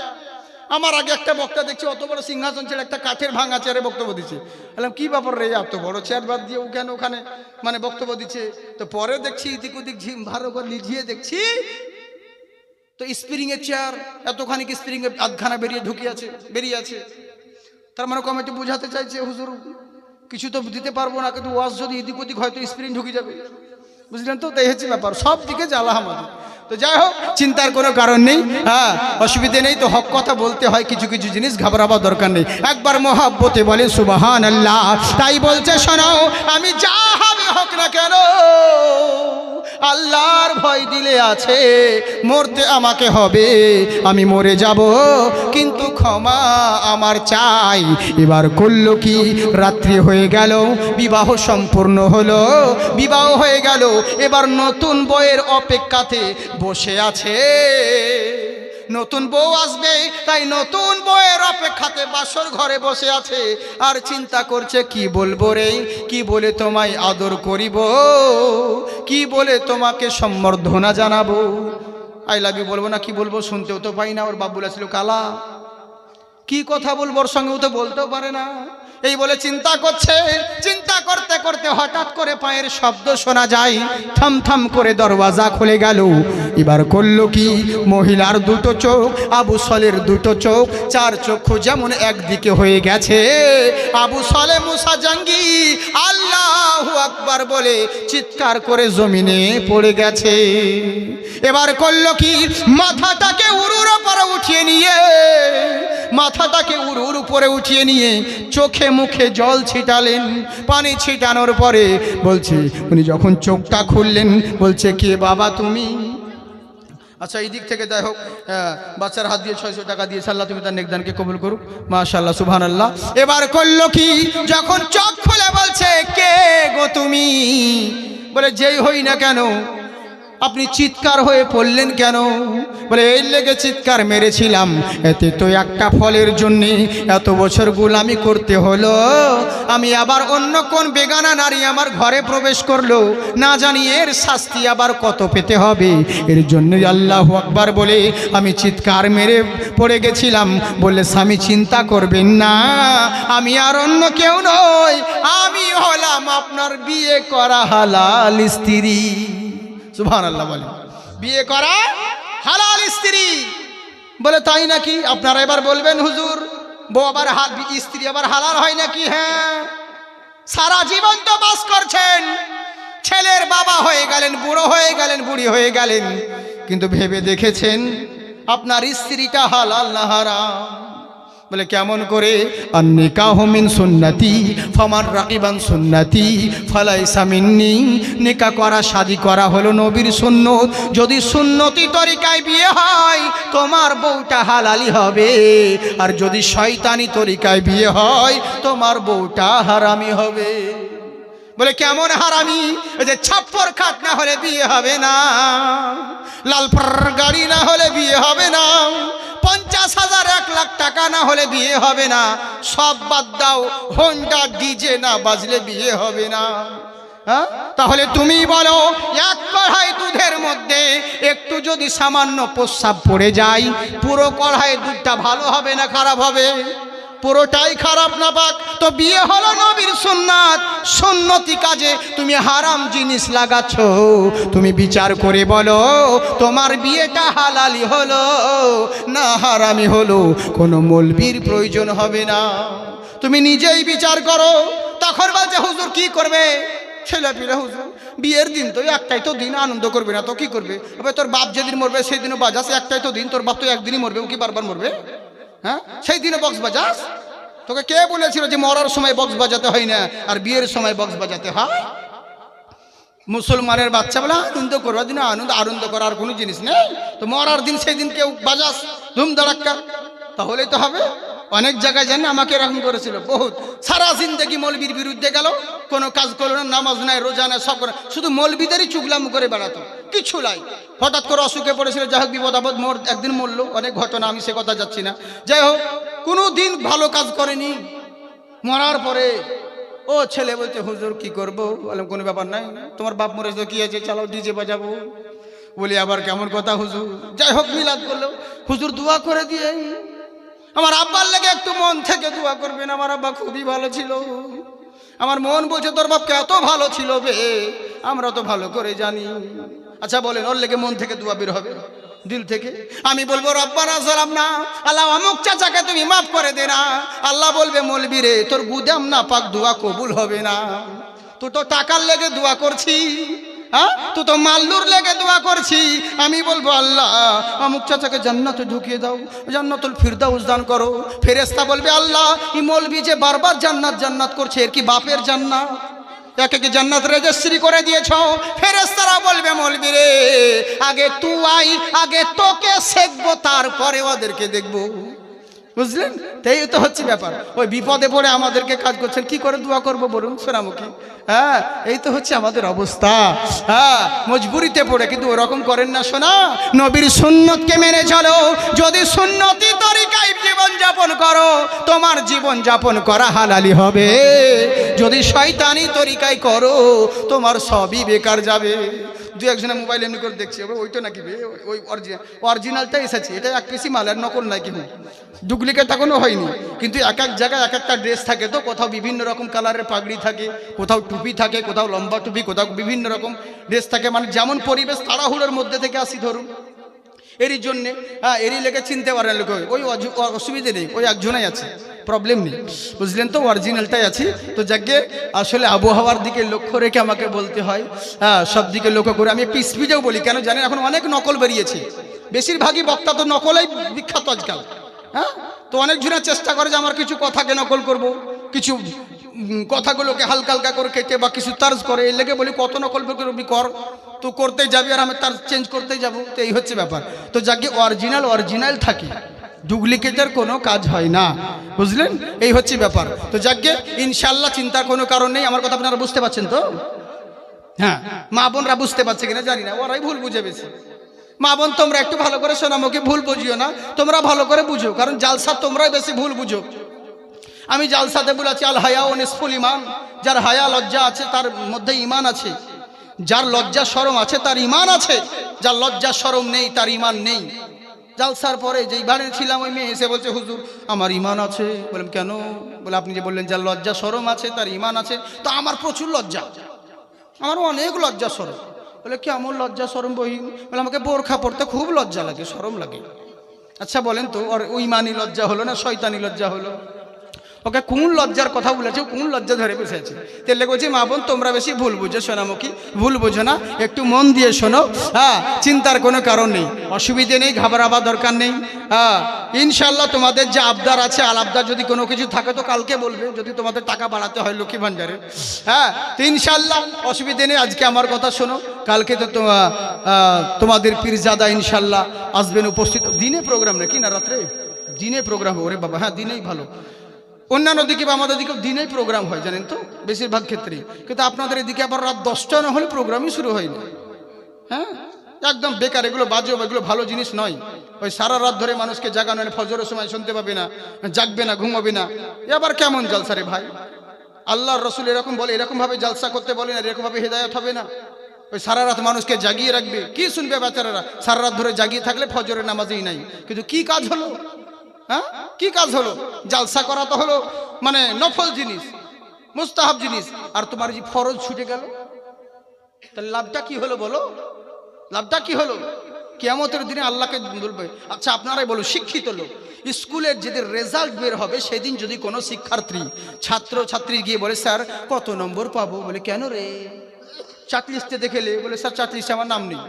আমার আগে একটা বক্তা দেখছি অত বড় সিংহাসন ছেড়ে একটা কাঠের ভাঙা চেয়ারে বক্তব্য দিচ্ছে। বললাম কি ব্যাপার রে, এত বড় চেয়ার বাদ দিয়ে কেন ওখানে মানে বক্তব্য দিচ্ছে? তো পরে দেখছি এদিক ওদিক ভালো করে লিঝিয়ে দেখছি তো স্প্রিং এর চেয়ার, এতখানি স্প্রিং এর আধখানা বেরিয়ে আছে। তার মানে কমিটি বোঝাতে চাইছে হুজুর কিছু তো দিতে পারবো না, কিন্তু ওয়াজ যদি এদিক ওদিক হয়তো স্প্রিং ঢুকে যাবে। বুঝলেন তো? তাই হচ্ছে ব্যাপার, সব দিকে জ্বালা আমাদের। তো যাই হোক, চিন্তার কোনো কারণ নেই। হ্যাঁ, অসুবিধে নেই। তো হক কথা বলতে হয়, কিছু কিছু জিনিস ঘাবড়াবার দরকার নেই। একবার মহাব্বতে বলে সুবহানাল্লাহ। তাই বলছে শোনাও, আমি যা হবে হোক না কেন আল্লাহর ভয় দিলে আছে, মরতে আমাকে হবে, আমি মরে যাব, কিন্তু ক্ষমা আমার চাই। এবার করলো কি, রাত্রি হয়ে গেল, বিবাহ সম্পূর্ণ হলো, বিবাহ হয়ে গেল। এবার নতুন বউয়ের অপেক্ষাতে বসে আছে। নতুন বউ আসবে, তাই নতুন বউয়ের অপেক্ষাতে বাসর ঘরে বসে আছে। আর চিন্তা করছে কি বলবো রে, কি বলে তোমায় আদর করিব, কি বলে তোমাকে সম্বর্ধনা জানাবো। আই লাভ ইউ বলবো না কি বলবো, শুনতেও তো পাই না। ওর বাপ বলেছিল কালা, কি কথা বলবো ওর সঙ্গে, ও তো বলতেও পারে না। এই বলে চিন্তা করছে। চিন্তা করতে করতে হঠাৎ করে পায়ের শব্দ শোনা যায়, থাম থাম করে দরওয়াজা খুলে গেল। এবার করলো কি, মহিলার দুটো চোখ, আবু সলের দুটো চোখ, চার চক্ষু যেমন একদিকে হয়ে গেছে। আবু সলে মুসা জঙ্গি আল্লাহু আকবার বলে চিৎকার করে জমিনে পড়ে গেছে। এবার করলো কি, মাথাটাকে উড়ুর উপরে উঠিয়ে নিয়ে, মাথাটাকে উড়ুর উপরে উঠিয়ে নিয়ে চোখে মুখে জল ছিটালেন। পানি ছিটানোর পরে বলছে, উনি যখন চোখটা খুললেন বলছে কে বাবা তুমি? আচ্ছা, এই দিক থেকে যাই হোক, বাচ্চার হাত দিয়ে 600 টাকা দিয়েছে, আল্লাহ তুমি তার নেকদানকে কবুল করুক, মাশাআল্লাহ, সুবহানাল্লাহ। এবার করলো কি, যখন চোখ খুলে বলছে কে গো তুমি, বলে যেই হই না কেন, আপনি চিৎকার হয়ে পড়লেন কেন? বলে এই লেগে চিৎকার মেরেছিলাম, এতে তো একটা ফলের জন্যে এত বছর গোলামি করতে হলো, আমি আবার অন্য কোন বেগানা নারী আমার ঘরে প্রবেশ করলো, না জানি এর শাস্তি আবার কত পেতে হবে, এর জন্য আল্লাহু আকবার বলে আমি চিৎকার মেরে পড়ে গেছিলাম। বললে স্বামী চিন্তা করবেন না, আমি আর অন্য কেউ নই, আমি হলাম আপনার বিয়ে করা হালাল স্ত্রী। সুবহানাল্লাহ বলে, বিয়ে করা হালাল স্ত্রী। বলে তাই নাকি? আপনারা এবার বলবেন হুজুর, বউ আবার স্ত্রী আবার হালাল হয় নাকি? হ্যাঁ, সারা জীবন তো বাস করছেন, ছেলের বাবা হয়ে গেলেন, বুড়ো হয়ে গেলেন, বুড়ি হয়ে গেলেন, কিন্তু ভেবে দেখেছেন আপনার স্ত্রীটা হালাল না হারাম? বলে কেমন করে? আন-নিকাহু মিন সুন্নতি ফামান রাকিবান সুন্নতি ফালাইসা মিন্নি। নিকাহ করা, শাদী করা হলো নবীর সুন্নত। যদি সুন্নতি তরিকায় বিয়ে হয় তোমার বউটা হালালি হবে, আর যদি শয়তানি তরিকায় বিয়ে হয় তোমার বউটা হারামি হবে। বলে কেমন হারামি? এই যে ছাপ্পর খাট না হলে বিয়ে হবে না, লালপার গাড়ি না হলে বিয়ে হবে না, 50,000 1 লাখ টাকা না হলে বিয়ে হবে না, সব বাদ দাও, হোন্ডা ডিজে না বাজলে বিয়ে হবে না। হ্যাঁ, তাহলে তুমি বলো, এক কড়াই দুধের মধ্যে একটু যদি সামান্য প্রস্রাব পড়ে যায়, পুরো কড়াই দুধটা ভালো হবে না খারাপ হবে? পুরোটাই খারাপ না পাক। তো বিয়ে হলো নবীর সুন্নাত, সুন্নতি কাজে তুমি হারাম জিনিস লাগাচ্ছ, তুমি বিচার করে বলো তোমার বিয়েটা হালালি হলো না হারামি হলো? কোনো মৌলবীর প্রয়োজন হবে না, তুমি নিজেই বিচার করো। তখন বলছে হুজুর কি করবে? ছেলে পিলে হুজুর বিয়ের দিন তো একটাই তো দিন, আনন্দ করবে না তো কি করবে? তোর বাপ যেদিন মরবে সেই দিনও বাজাস, একটাই তো দিন, তোর বাপ তো একদিনই মরবে, ও কি বারবার মরবে? হ্যাঁ, সেই দিনে বক্স বাজাস? তোকে কে বলেছিল যে মরার সময় বক্স বাজাতে হয় না আর বিয়ের সময় বক্স বাজাতে হয়? মুসলমানের বাচ্চা বলে আনন্দ করবার দিনে আনন্দ করার কোনো জিনিস নেই, তো মরার দিন সেই দিন কেউ বাজাস ধুম ধড়াক্কা, তাহলেই তো হবে। অনেক জায়গায় জানি আমাকে এরকম করেছিল, বহুত সারা জিন্দেগি মৌলবীর বিরুদ্ধে গেল, কোনো কাজ করলো না, নামাজ নাই, রোজা নাই, সব করে শুধু মৌলবীদেরই চুগলাম করে বেড়াতো, কিছু নাই। হঠাৎ করে অসুখে পড়েছিল, যাই হোক বিপদ আপদ, একদিন মরলো, অনেক ঘটনা, আমি সে কথা যাচ্ছি না। যাই হোক, কোনো দিন ভালো কাজ করেনি, মরার পরে ও ছেলে বলছে হুজুর কি করবো? বললাম কোনো ব্যাপার নাই, তোমার বাপ মরেছে কি আছে, চালাও ডিজে বাজাবো। বলি আবার কেমন কথা হুজুর? যাই হোক মিলাদ করলো, হুজুর দোয়া করে দিয়ে, আমার আব্বার লেগে একটু মন থেকে দোয়া করবেন, আমার আব্বা খুবই ভালো ছিল। আমার মন বলছে তোর বাপকে এত ভালো ছিল বে, আমরা তো ভালো করে জানি। আচ্ছা বলেন, ওর লেগে মন থেকে দোয়া বের হবে দিল থেকে? আমি বলবো রব্বানা যালামনা, আল্লাহ অমুক চাচাকে তুমি মাফ করে দে না। আল্লাহ বলবে মৌলবী রে তোর গুদাম না পাক দোয়া কবুল হবে না, তুই তো টাকার লেগে দোয়া করছি, হ্যাঁ তুই তো মাল্লুর লেগে দোয়া করছি। আমি বলবো আল্লাহ অমুক চাচাকে জান্নাতে ঢুকিয়ে দাও, জান্নাতুল ফিরদাউস দান করো। ফেরেশতা বলবে আল্লাহ এই মৌলবী যে বারবার জান্নাত জান্নাত করছে, এর কি বাপের জান্নাত? একে কি জান্নাত রেজিস্ট্রি করে দিয়েছ? ফেরেশতারা বলবে মৌলবী রে আগে তুই আই, আগে তোকে শিখবো তারপরে ওদেরকে দেখবো। বুঝলেন? তাই তো হচ্ছে ব্যাপার। ওই বিপদে পড়ে আমাদেরকে কাজ করছেন, কি করে দোয়া করবো বলুন সোনামুখী? হ্যাঁ, এই তো হচ্ছে আমাদের অবস্থা। হ্যাঁ, মজবুরিতে পড়ে, কিন্তু ওরকম করেন না সোনা, নবীর সুন্নতকে মেনে চলো। যদি সুন্নতি তরিকায় জীবন যাপন করো তোমার জীবন যাপন করা হালালি হবে, যদি শয়তানি তরিকায় করো তোমার সবই বেকার যাবে। দু একজনের মোবাইল এমনি করে দেখছি, ওইটা নাকি ওই অরিজিনালটা এসেছে, এটা এক পিসি মাল, আর নকল নাকি, ডুপ্লিকেট এখনো হয়নি। কিন্তু এক এক জায়গায় এক একটা ড্রেস থাকে, তো কোথাও বিভিন্ন রকম কালারের পাগড়ি থাকে, কোথাও টুপি থাকে, কোথাও লম্বা টুপি, কোথাও বিভিন্ন রকম ড্রেস থাকে, মানে যেমন পরিবেশ তাড়াহুড়োর মধ্যে থেকে আসি ধরুন, এরই জন্যে হ্যাঁ এরই লেগে চিনতে পারেন লোক, ওই অসুবিধে নেই, ওই একজনাই আছে, প্রবলেম নেই, বুঝলেন তো, অরিজিনালটাই আছে। তো যাকে আসলে আবহাওয়ার দিকে লক্ষ্য রেখে আমাকে বলতে হয়, হ্যাঁ সব দিকে লক্ষ্য করে। আমি একটু স্পিডেও বলি, কেন জানেন? এখন অনেক নকল বেরিয়েছে, বেশিরভাগই বক্তা তো নকলেই বিখ্যাত আজকাল। হ্যাঁ, তো অনেকজনের চেষ্টা করে যে আমার কিছু কথাকে নকল করব, কিছু কথাগুলোকে হালকা হালকা করে কেটে বা কিছু তার্জ করে, এর লেগে বলি কত নকল করবি কর, তো করতেই যাবি আর আমি তার চেঞ্জ করতেই যাব, তো এই হচ্ছে ব্যাপার। তো যাকে অরিজিনাল থাকে, ডুপ্লিকেটের কোনো কাজ হয় না, বুঝলেন? এই হচ্ছে ব্যাপার। তো যাকে ইনশাল্লাহ চিন্তার কোনো কারণ নেই। আমার কথা আপনারা বুঝতে পারছেন তো? হ্যাঁ, মা বোনরা বুঝতে পারছে কিনা জানি না, ওরাই ভুল বুঝে বেশি। মা বোন তোমরা একটু ভালো করে শোনো, আমাকে ভুল বুঝিও না, তোমরা ভালো করে বুঝো, কারণ জালসা তোমরাই বেশি ভুল বুঝো। আমি জালসাতে বলেছি আল হায়া ও নিসফুল ইমান, যার হায়া লজ্জা আছে তার মধ্যে ইমান আছে, যার লজ্জা শরম আছে তার ইমান আছে, যার লজ্জা শরম নেই তার ইমান নেই। জালসার পরে যেই বাড়ি ছিলাম ওই মেয়ে এসে বলছে হুজুর আমার ইমান আছে। বললাম কেন? বলে আপনি যে বললেন যার লজ্জা শরম আছে তার ইমান আছে, তো আমার প্রচুর লজ্জা, আমার অনেক লজ্জা শরম। বলে কেমন লজ্জা শরম বহিন? বলে আমাকে বোরখা পড়তে খুব লজ্জা লাগে, শরম লাগে। আচ্ছা বলেন তো ওর ইমানি লজ্জা হলো না শয়তানি লজ্জা হলো? ওকে কোন লজ্জার কথা বলেছে, কোন লজ্জা ধরে বসেছে? তেলে বলছি মা বোন তোমরা বেশি ভুল বুঝো, সোনামুখী ভুল বুঝো না, একটু মন দিয়ে শোনো। হ্যাঁ, চিন্তার কোনো কারণ নেই, অসুবিধে নেই, ঘাবড়াবার দরকার নেই। হ্যাঁ, ইনশাল্লাহ তোমাদের যে আবদার আছে, আল আবদার যদি কোনো কিছু থাকে তো কালকে বলবে, যদি তোমাদের টাকা বাড়াতে হয় লক্ষ্মী ভান্ডারে। হ্যাঁ, তো ইনশাল্লাহ অসুবিধে নেই। আজকে আমার কথা শোনো, কালকে তো তোমাদের পীরজাদা ইনশাল্লাহ আসবেন, উপস্থিত। দিনে প্রোগ্রাম নাকি না রাত্রে? দিনে প্রোগ্রাম। ওরে বাবা, হ্যাঁ দিনেই ভালো। অন্যান্য দিকে বা আমাদের দিকেও দিনেই প্রোগ্রাম হয় জানেন তো, বেশিরভাগ ক্ষেত্রেই। কিন্তু আপনাদের এদিকে আবার রাত 10টা না হলে প্রোগ্রামই শুরু হয়নি। হ্যাঁ, একদম বেকার, এগুলো বাজে, এগুলো ভালো জিনিস নয়। ওই সারা রাত ধরে মানুষকে জাগানো, ফজরের সময় শুনতে পাবে না, জাগবে না, ঘুমাবে না, এবার কেমন জালসা রে ভাই? আল্লাহর রসুল এরকম বলে, এরকম ভাবে জালসা করতে বলে না, এরকম ভাবে হেদায়েত হবে না। ওই সারা রাত মানুষকে জাগিয়ে রাখবে, কি শুনবে বেচারারা? সারা রাত ধরে জাগিয়ে থাকলে ফজরের নামাজই নাই, কিন্তু কি কাজ হলো? হ্যাঁ, কি কাজ হলো? জালসা করা তো হলো মানে নফল জিনিস, মুস্তাহাব জিনিস, আর তোমার যে ফরজ ছুটে গেল, তাহলে লাভটা কি হলো বলো? লাভটা কি হলো? কিয়ামতের দিনে আল্লাহকে বলবে। আচ্ছা আপনারাই বলো, শিক্ষিত লোক, স্কুলের যেদিন রেজাল্ট বের হবে সেদিন যদি কোনো শিক্ষার্থী ছাত্র ছাত্রী গিয়ে বলে স্যার কত নম্বর পাবো, বলে কেন রে? চাকরি লিস্টে দেখেলে, বলে স্যার চাকরি লিস্টে আমার নাম নেই।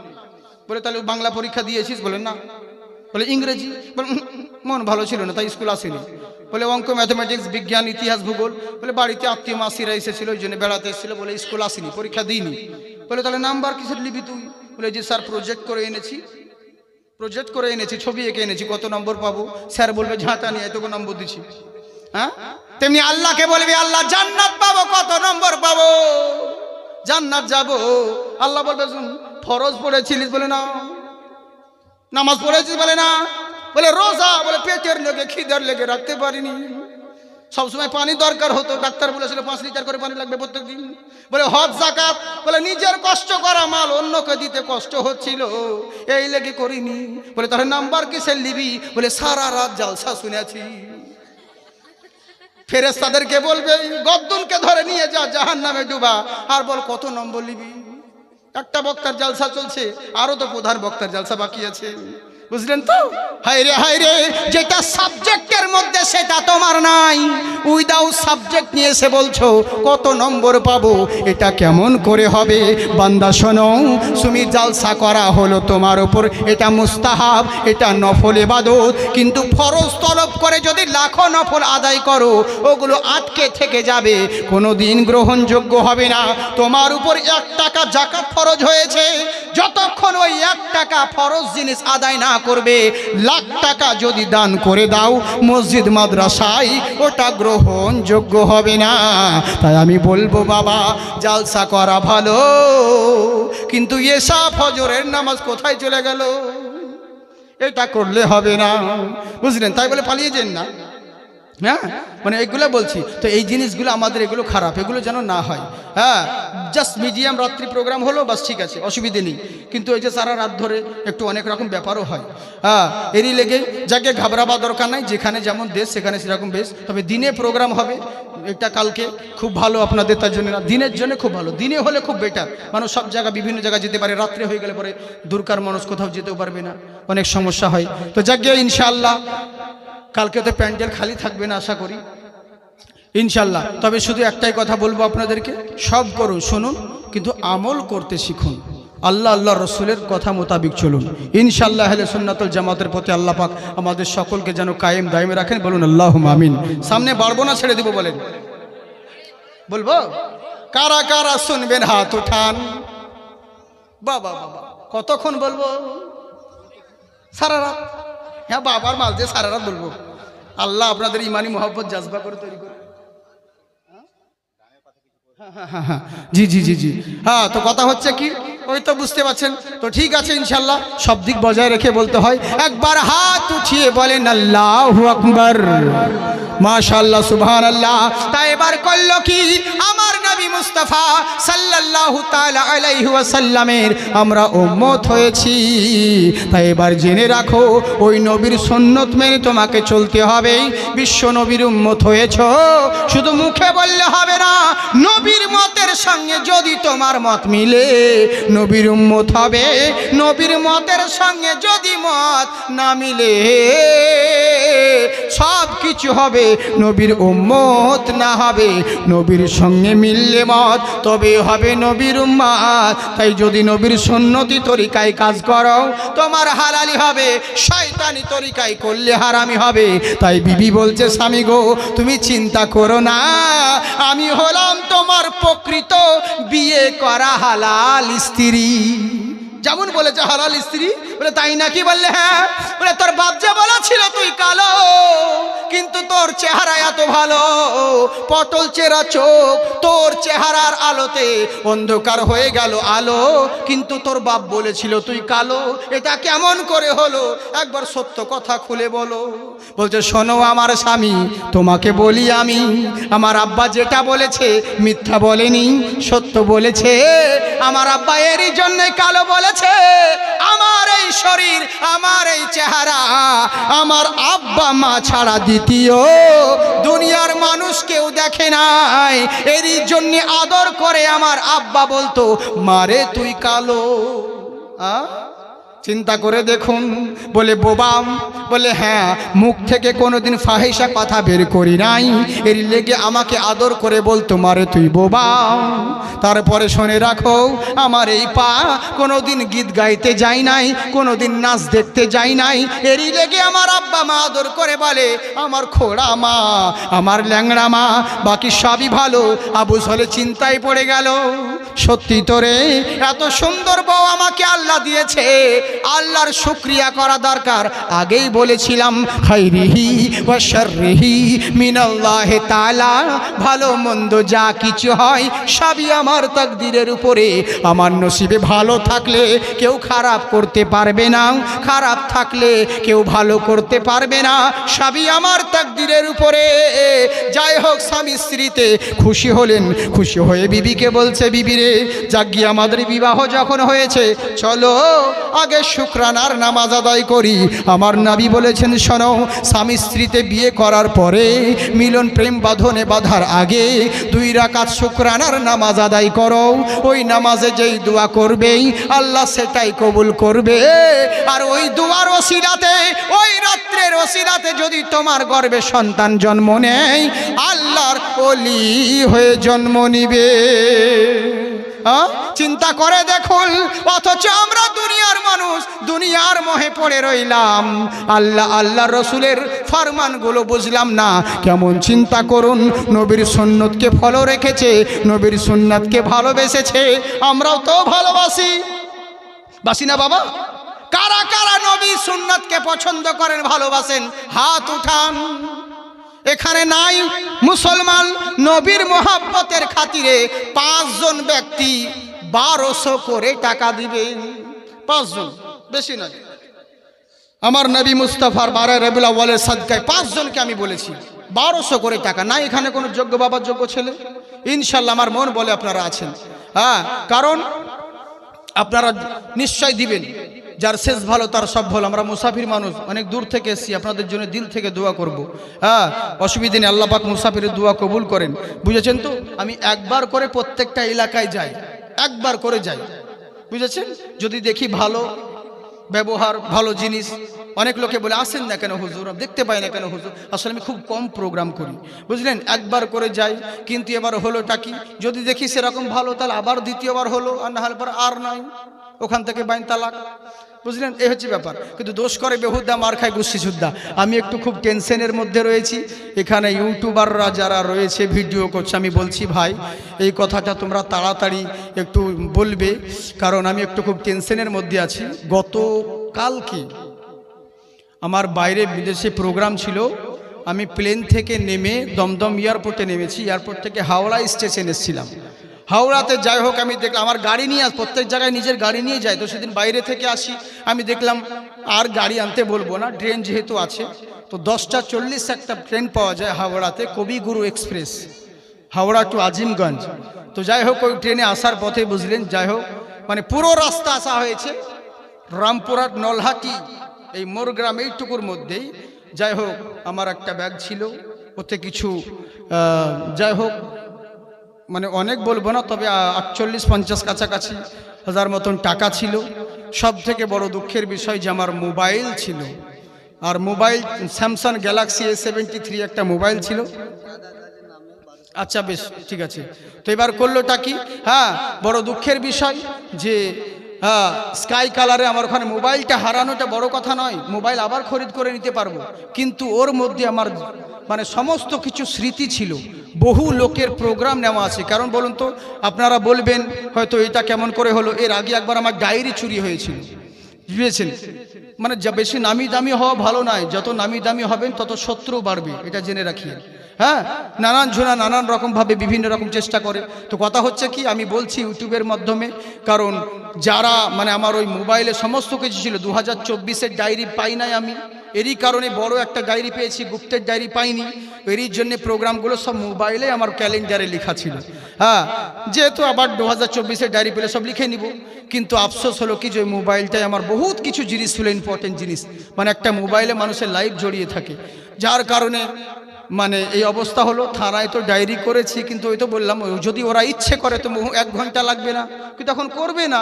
বলে তাহলে বাংলা পরীক্ষা দিয়েছিস? বলে না। বলে ইংরেজি? বলে মন ভালো ছিল না তাই স্কুল আসেনি। বলে অঙ্ক, ম্যাথমেটিক্স, বিজ্ঞান, ইতিহাস, ভূগোল? বলে বাড়িতে আত্মীয় মাসিরা এসেছিল ওই জন্য বেড়াতে এসেছিল, বলে স্কুল আসেনি, পরীক্ষা দিইনি। বলে তাহলে নাম্বার কিসের নিবি তুই? বলে যে স্যার প্রজেক্ট করে এনেছি, ছবি এঁকে এনেছি, কত নম্বর পাবো? স্যার বলবে ঝাঁটা নিয়ে এতটুকু নম্বর দিচ্ছি। হ্যাঁ, তেমনি আল্লাহকে বলবি আল্লাহ জান্নাত পাবো, কত নম্বর পাবো? জান্নাত যাবো। আল্লাহ বলবে ফরজ পড়েছিলিস? বলে না। নামাজ পড়েছিস? বলে না। বলে রোজা? বলে পেটের লেগে, খিদার লেগে রাখতে পারিনি। সবসময় পানি দরকার হতো, ডাক্তার বলেছিল 5 লিটার করে পানি লাগবে প্রত্যেকদিন। বলে হজ যাকাত? বলে নিজের কষ্ট করা মাল অন্যকে দিতে কষ্ট হচ্ছিল, এই লেগে করিনি। বলে তাহলে নাম্বার কিসের লিবি? বলে সারা রাত জালসা শুনেছি। ফেরেশতাদেরকে বলবে গদ্দুনকে ধরে নিয়ে যা, জাহান্নামে ডুবা, আর বল কত নম্বর লিবি? একটা বক্তার জালসা চলছে, আরো তো প্রধান বক্তার জালসা বাকি আছে, বুঝলেন তো? হায় রে, যেটা সাবজেক্টের মধ্যে সেটা তোমার নাই, উইদাউট সাবজেক্ট নিয়ে এসে বলছো কত নম্বর পাবো, এটা কেমন করে হবে? বান্দা শোনো, তুমি জালসা করা হলো তোমার উপর, এটা মুস্তাহাব, এটা নফল ইবাদত, কিন্তু ফরজ তলব করে যদি লাখো নফল আদায় করো ওগুলো আটকে থেকে যাবে, কোনো দিন গ্রহণযোগ্য হবে না। তোমার উপর 1 টাকা যাকাত ফরজ হয়েছে, যতক্ষণ ওই 1 টাকা ফরজ জিনিস আদায় না করবে, লাখ টাকা যদি দান করে দাও মসজিদ মাদ্রাসায়, ওটা গ্রহণযোগ্য হবে না। তাই আমি বলবো বাবা, জালসা করা ভালো, কিন্তু এশা ফজরের নামাজ কোথায় চলে গেল? এটা করলে হবে না, বুঝলেন? তাই বলে পালিয়ে যান না। হ্যাঁ, মানে এইগুলো বলছি তো, এই জিনিসগুলো আমাদের এগুলো খারাপ, এগুলো যেন না হয়। হ্যাঁ, জাস্ট মিডিয়াম রাত্রি প্রোগ্রাম হলো বাস, ঠিক আছে, অসুবিধে নেই, কিন্তু এই যে সারা রাত ধরে একটু অনেক রকম ব্যাপারও হয়। হ্যাঁ, এরই লেগে যাকে ঘাবড়াবার দরকার নাই, যেখানে যেমন দেশ সেখানে সেরকম বেশ। তবে দিনে প্রোগ্রাম হবে, এটা কালকে খুব ভালো আপনাদের, তার জন্য না, দিনের জন্য খুব ভালো, দিনে হলে খুব বেটার। মানুষ সব জায়গা বিভিন্ন জায়গায় যেতে পারে, রাত্রে হয়ে গেলে পরে দূরকার মানুষ কোথাও যেতেও পারবে না, অনেক সমস্যা হয়। তো যাকে ইনশাআল্লাহ কালকে তো প্যান্ডেল খালি থাকবে না আশা করি ইনশাল্লাহ। তবে শুধু একটাই কথা বলবো আপনাদেরকে, সব করুন, শুনুন, কিন্তু আমল করতে শিখুন, আল্লাহ রসুলের কথা মোতাবিক চলুন। ইনশাল্লাহ আহলে সুন্নাতুল জামাতের প্রতি আল্লাহ পাক আমাদের সকলকে যেন কায়েম দায়েমে রাখেন, বলুন আল্লাহুম্মা আমিন। সামনে বাড়বো না ছেড়ে দিব? বলেন, বলবো? কারা কারা শুনবেন হাত উঠান, বাবা বাবা, কতক্ষণ বলবো? সারা রাত? হ্যাঁ, বাবার মাল দিয়ে সারা রাত বলবো। আল্লাহ আপনাদের ইমানি মোহাব্বত জাজবা করে তৈরি করে। জি জি জি জি, হ্যাঁ। তো কথা হচ্ছে কি, ওই তো বুঝতে পারছেন। তো ঠিক আছে, ইনশাল্লাহ সব দিক বজায় রেখে বলতে হয়। একবার হাত উঠিয়ে বলেন আল্লাহু আকবার, মাশাআল্লাহ, সুবহানাল্লাহ। তাই এবার করলো কি, আমার নবী মুস্তাফা সাল্লাল্লাহু তাআলা আলাইহি ওয়াসাল্লামের আমরা উম্মত হয়েছি। তাই এবার জেনে রাখো, ওই নবীর সুন্নত মেনে তোমাকে চলতে হবে। বিশ্ব নবীর উম্মত হয়েছো, শুধু মুখে বললে হবে না, নবীর মতের সঙ্গে যদি তোমার মত মিলে নবীর উম্মত হবে। নবীর মতের সঙ্গে যদি মত না মিলে সব কিছু হবে, নবীর উম্মত না হবে। নবীর সঙ্গে মিললে মত, তবে হবে নবীর উম্মত। তাই যদি নবীর সুন্নতি তরিকায় কাজ করো, তোমার হালালি হবে, শয়তানি তরিকায় করলে হারামি হবে। তাই বিবি বলছে, স্বামী গো তুমি চিন্তা করো না, আমি হলাম তোমার প্রকৃত বিয়ে করা হালাল স্ত্রী। যেমন বলেছে হালাল স্ত্রী, বলে তাই নাকি? বললে হ্যাঁ। বলে তোর বাপ যে বলেছিল তুই কালো, কিন্তু তোর চেহারা এত ভালো, পটল চেরা চোখ, তোর চেহারার আলোতে অন্ধকার হয়ে গেল আলো, কিন্তু তোর বাপ বলেছিল তুই কালো, এটা কেমন করে হলো? একবার সত্য কথা খুলে বলো। বলছে, শোনো আমার স্বামী, তোমাকে বলি আমি, আমার আব্বা যেটা বলেছে মিথ্যা বলেনি, সত্য বলেছে। আমার আব্বা এরই জন্য কালো বলেছে। আমার এই শরীর, আমার এই চেহারা, আমার আব্বা মা ছাড়া দ্বিতীয় দুনিয়ার মানুষ কেউ দেখে নাই। এরই জন্য আদর করে আমার আব্বা বলতো, মারে তুই কালো। চিন্তা করে দেখুন। বলে বোবাম, বলে হ্যাঁ, মুখ থেকে কোনোদিন ফাহিশা কথা বের করি নাই, এর লেগে আমাকে আদর করে বলতো, মারে তুই বোবা। তারপরে শুনে রাখো, আমার এই পা কোনোদিন গীত গাইতে যাই নাই, কোনোদিন নাচ দেখতে যাই নাই, এরই লেগে আমার আব্বা মা আদর করে বলে আমার খোড়া মা, আমার ল্যাংড়া মা, বাকি সবই ভালো। আবু সলে চিন্তায় পড়ে গেল, সত্যি তোরে এত সুন্দর বউ আমাকে আল্লাহ দিয়েছে, আল্লাহর শুকরিয়া করা দরকার। আগেই বলেছিলাম, খাইরিহি ওয়া শাররিহি মিনাল্লাহি তাআলা, ভালো মন্দ যা কিছু হয় সবই আমার তাকদীরের উপরে। আমার নসিবে ভালো থাকলে কেউ খারাপ করতে পারবে না, খারাপ থাকলে কেউ ভালো করতে পারবে না, সবই আমার তাকদীরের উপরে। যাই হোক, স্বামী স্ত্রীতে খুশি হলেন। খুশি হয়ে বিবিকে বলছে, বিবি রে, যাজ্ঞি আমাদের বিবাহ যখন হয়েছে, চলো আগে শুকরানার নামাজ আদায় করি। আমার নবী বলেছেন, শোনো, স্বামী স্ত্রীতে বিয়ে করার পরে মিলন প্রেম বাঁধনে বাঁধার আগে 2 রাকাত শুকরানার নামাজ আদায় করো। ওই নামাজে যেই দোয়া করবেই আল্লাহ সেটাই কবুল করবে। আর ওই দোয়ার ওসিলাতে, ওই রাত্রের ওসিলাতে যদি তোমার গর্ভে সন্তান জন্ম নেয়, আল্লাহর ওলি হয়ে জন্ম নিবে। চিন্তা করে দেখুন। অথচ আমরা দুনিয়ার মানুষ, দুনিয়ার মোহে পড়ে রইলাম, আল্লাহ আল্লাহ রসুলের ফরমানগুলো বুঝলাম না। কেমন চিন্তা করুন, নবীর সুন্নতকে ফলো রেখেছে, নবীর সুন্নতকে ভালোবেসেছে, আমরাও তো ভালোবাসি, বাসি না বাবা? কারা কারা নবী সুন্নতকে পছন্দ করেন, ভালোবাসেন? হাত উঠান। এখানে নাই মুসলমান নবীর মোহাব্বতের খাতিরে 5 জন ব্যক্তি 1200 করে টাকা দিবে। 5 জন, বেশি নয়। আমার নবী মুস্তাফার 12 রবিউল আউয়ালের সাদকায় 5 জনকে আমি বলেছি 1200 করে টাকা। না এখানে কোনো যোগ্য বাবার যোগ্য ছেলে? ইনশাল্লাহ আমার মন বলে আপনারা আছেন। হ্যাঁ, কারণ আপনারা নিশ্চয় দিবেন। যার শেষ ভালো তার সব ভালো। আমরা মুসাফির মানুষ, অনেক দূর থেকে এসেছি, আপনাদের জন্য দিল থেকে দোয়া করব। হ্যাঁ, অসুবিধা নেই, আল্লাহ পাক মুসাফিরের দোয়া কবুল করেন, বুঝেছেন তো? আমি একবার করে প্রত্যেকটা এলাকায় যাই, একবার করে যাই, বুঝেছেন? যদি দেখি ভালো ব্যবহার, ভালো জিনিস, অনেক লোকে বলে আসেন না কেন হুজুর, দেখতে পাই না কেন হুজুর? আসলে আমি খুব কম প্রোগ্রাম করি, বুঝলেন? একবার করে যাই, কিন্তু এবার হলোটা কি, যদি দেখি সেরকম ভালো, তাহলে আবার দ্বিতীয়বার হলো, আর না হলে পর আর নাই, ওখান থেকে বাইন তালাক। বুঝলেন, এই হচ্ছে ব্যাপার। কিন্তু দোষ করে বেহুদা, মার খায় গুষ্টি সুদ্ধা। আমি একটু খুব টেনশনের মধ্যে রয়েছি। এখানে ইউটিউবাররা যারা রয়েছে ভিডিও করছে, আমি বলছি ভাই এই কথাটা তোমরা তাড়াতাড়ি একটু বলবে, কারণ আমি একটু খুব টেনশনের মধ্যে আছি। গতকালকে আমার বাইরে বিদেশে প্রোগ্রাম ছিল, আমি প্লেন থেকে নেমে দমদম এয়ারপোর্টে নেমেছি, এয়ারপোর্ট থেকে হাওড়া স্টেশন এসেছিলাম। হাওড়াতে যাই হোক আমি দেখলাম আমার গাড়ি নিয়ে প্রত্যেক জায়গায় নিজের গাড়ি নিয়ে যাই, তো সেদিন বাইরে থেকে আসি আমি দেখলাম আর গাড়ি আনতে বলবো না, ট্রেন যেহেতু আছে, তো 10টা 40 একটা ট্রেন পাওয়া যায় হাওড়াতে, কবিগুরু এক্সপ্রেস, হাওড়া টু আজিমগঞ্জ। তো যাই হোক ওই ট্রেনে আসার পথে বুঝলেন, যাই হোক মানে পুরো রাস্তা আসা হয়েছে রামপুরহাট নলহাটি এই মোরগ্রাম এইটুকুর মধ্যেই। যাই হোক আমার একটা ব্যাগ ছিল, ওতে কিছু যাই হোক মানে অনেক বলবো না, তবে 48-50 কাছাকাছি হাজার মতন টাকা ছিল। সব থেকে বড় দুঃখের বিষয় যে আমার মোবাইল ছিল, আর মোবাইল স্যামসাং গ্যালাক্সি A73 একটা মোবাইল ছিল। আচ্ছা বেশ ঠিক আছে, তো এবার করলোটা কি, হ্যাঁ বড় দুঃখের বিষয় যে হ্যাঁ স্কাই কালারে আমার ওখানে মোবাইলটা হারানোটা বড় কথা নয়, মোবাইল আবার খরিদ করে নিতে পারবো, কিন্তু ওর মধ্যে আমার মানে সমস্ত কিছু স্মৃতি ছিল, বহু লোকের প্রোগ্রাম নেওয়া আছে। কারণ বলুন তো, আপনারা বলবেন হয়তো এটা কেমন করে হলো, এর আগে একবার আমার ডায়েরি চুরি হয়েছিল, বুঝেছেন। মানে যা বেশি নামি দামি হওয়া ভালো নয়, যত নামি দামি হবেন তত শত্রু বাড়বে, এটা জেনে রাখি। হ্যাঁ নানান জনা নানান রকমভাবে বিভিন্ন রকম চেষ্টা করে। তো কথা হচ্ছে কি, আমি বলছি ইউটিউবের মাধ্যমে, কারণ যারা মানে আমার ওই মোবাইলে সমস্ত কিছু ছিল, 2024-এর ডায়েরি পাই নাই আমি, এরই কারণে বড় একটা ডায়েরি পেয়েছি, গুপ্তের ডায়েরি পাইনি, এরই জন্য প্রোগ্রামগুলো সব মোবাইলে আমার ক্যালেন্ডারে লেখা ছিল। হ্যাঁ যেহেতু আবার 2024-এর ডায়েরি পেলে সব লিখে নিব, কিন্তু আফসোস হলো কি যে ওই মোবাইলটাই আমার বহুত কিছু জিনিস ছিল, ইম্পর্টেন্ট জিনিস, মানে একটা মোবাইলে মানুষের লাইফ জড়িয়ে থাকে, যার কারণে মানে এই অবস্থা হলো। থানায় তো ডায়েরি করেছি, কিন্তু ওই তো বললাম যদি ওরা ইচ্ছে করে তো 1 ঘন্টা লাগবে না, কিন্তু এখন করবে না,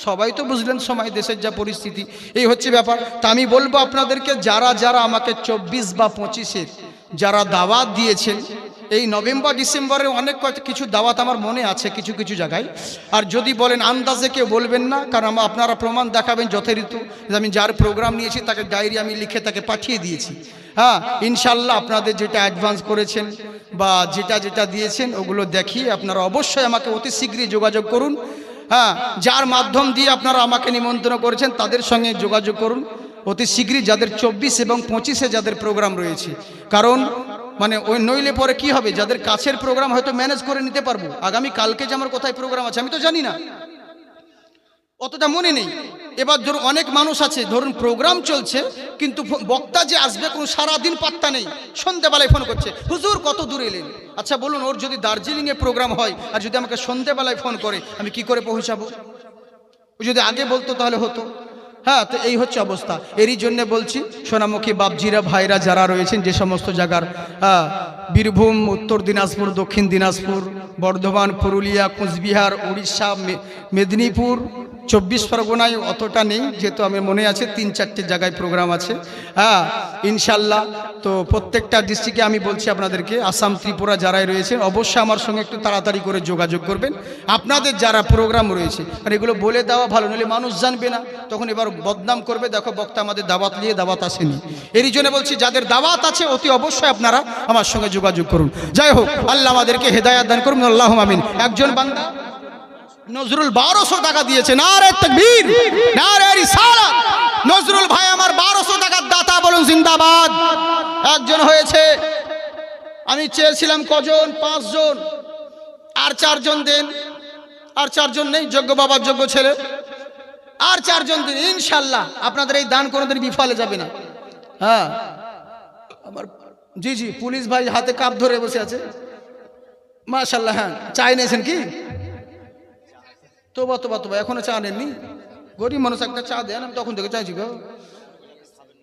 সবাই তো বুঝলেন সময় দেশের যা পরিস্থিতি, এই হচ্ছে ব্যাপার। তা আমি বলবো আপনাদেরকে, যারা যারা আমাকে 24 বা 25-এর যারা দাওয়াত দিয়েছেন, এই নভেম্বর ডিসেম্বরে অনেক কিছু দাওয়াত আমার মনে আছে কিছু কিছু জায়গায়, আর যদি বলেন আন্দাজে কেউ বলবেন না, কারণ আপনারা প্রমাণ দেখাবেন যথারীতি যে আমি যার প্রোগ্রাম নিয়েছি তাকে ডায়েরি আমি লিখে তাকে পাঠিয়ে দিয়েছি। হ্যাঁ ইনশাল্লাহ আপনাদের যেটা অ্যাডভান্স করেছেন বা যেটা যেটা দিয়েছেন ওগুলো দেখিয়ে আপনারা অবশ্যই আমাকে অতি শীঘ্রই যোগাযোগ করুন। হ্যাঁ যার মাধ্যম দিয়ে আপনারা আমাকে নিমন্ত্রণ করেছেন তাদের সঙ্গে যোগাযোগ করুন অতি শীঘ্রই, যাদের 24 এবং 25-এ যাদের প্রোগ্রাম রয়েছে। কারণ মানে ওই নইলে পরে কি হবে, যাদের কাছের প্রোগ্রাম হয়তো ম্যানেজ করে নিতে পারবো, আগামী কালকে যে আমার কোথায় প্রোগ্রাম আছে আমি তো জানি না, অতটা মনে নেই। এবার ধরুন অনেক মানুষ আছে, ধরুন প্রোগ্রাম চলছে কিন্তু বক্তা যে আসবে কোনো সারাদিন পাত্তা নেই, সন্ধ্যেবেলায় ফোন করছে, হুজুর কত দূর এলেন। আচ্ছা বলুন, ওর যদি দার্জিলিংয়ে প্রোগ্রাম হয় আর যদি আমাকে সন্ধ্যেবেলায় ফোন করে আমি কি করে পৌঁছাবো? ও যদি আগে বলতো তাহলে হতো। হ্যাঁ তো এই হচ্ছে অবস্থা। এরই জন্যে বলছি সোনামুখী বাপজিরা ভাইরা যারা রয়েছেন যে সমস্ত জায়গার, বীরভূম, উত্তর দিনাজপুর, দক্ষিণ দিনাজপুর, বর্ধমান, পুরুলিয়া, কোচবিহার, উড়িষ্যা, মেদিনীপুর, 24 পরগনায় অতটা নেই, যেহেতু আমার মনে আছে 3-4টে জায়গায় প্রোগ্রাম আছে। হ্যাঁ ইনশাল্লাহ, তো প্রত্যেকটা ডিস্ট্রিক্টে আমি বলছি আপনাদেরকে, আসাম, ত্রিপুরা যারাই রয়েছে অবশ্যই আমার সঙ্গে একটু তাড়াতাড়ি করে যোগাযোগ করবেন আপনাদের যারা প্রোগ্রাম রয়েছে, আর এগুলো বলে দেওয়া ভালো, নইলে মানুষ জানবে না, তখন এবার বদনাম করবে, দেখো বক্তা আমাদের দাওয়াত নিয়ে দাওয়াত আসেনি। এরই জন্য বলছি যাদের দাওয়াত আছে অতি অবশ্যই আপনারা আমার সঙ্গে যোগাযোগ করুন। যাই হোক আল্লাহ আমাদেরকে হেদায়েত দান করুন, আল্লাহুম্মা আমিন। একজন বান্দা নজরুল 1200 টাকা দিয়েছে, নারে তাকবীর, নারে রিসালাত। নজরুল ভাই আমার 1200 টাকার দাতা, বলুন জিন্দাবাদ। একজন হয়েছে, আমি চেয়েছিলাম কজন, 5 জন, আর 4 জন দেন, আর 4 জন নেই, যোগ্য বাবার যোগ্য ছেলে, আর 4 জন দিন, ইনশাল্লাহ আপনাদের এই দান কোনোদিন বিফলে যাবে না। হ্যাঁ আমার জি জি পুলিশ ভাই হাতে কাপ ধরে বসে আছে, মাশাল্লাহ। হ্যাঁ চাই নিয়েছেন কি? তোবা তোবা তোবা, এখনো চা নেননি? গরিব মানুষ, একটা চা দেন, আমি তখন থেকে চাইছি গো।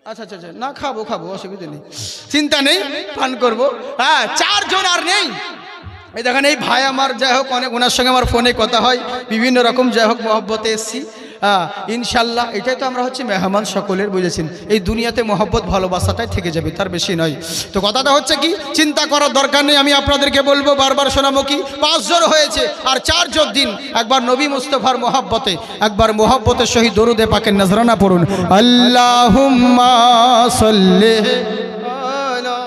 আচ্ছা আচ্ছা আচ্ছা, না খাবো খাবো, অসুবিধা নেই, চিন্তা নেই, পান করবো। হ্যাঁ 4 জন আর নেই। এই দেখেন এই ভাই আমার, যাই হোক অনেক ওনার সঙ্গে আমার ফোনে কথা হয় বিভিন্ন রকম, যাই হোক মহব্বতে এসছি। ইনশাল্লাহ এটাই তো আমরা হচ্ছে মেহমান সকলের, বুঝেছেন। এই দুনিয়াতে মহব্বত ভালোবাসাটাই থেকে যাবে, তার বেশি নয়। তো কথাটা হচ্ছে কি, চিন্তা করার দরকার নেই। আমি আপনাদেরকে বলবো, বারবার শোনাবো কি, 5 জন হয়েছে আর 4 জন দিন একবার নবী মুস্তাফার মহব্বতে, একবার মহব্বতের সহিত দরুদে পাকের নজরানা পড়ুন। আল্লাহুম্মা সাল্লি আলা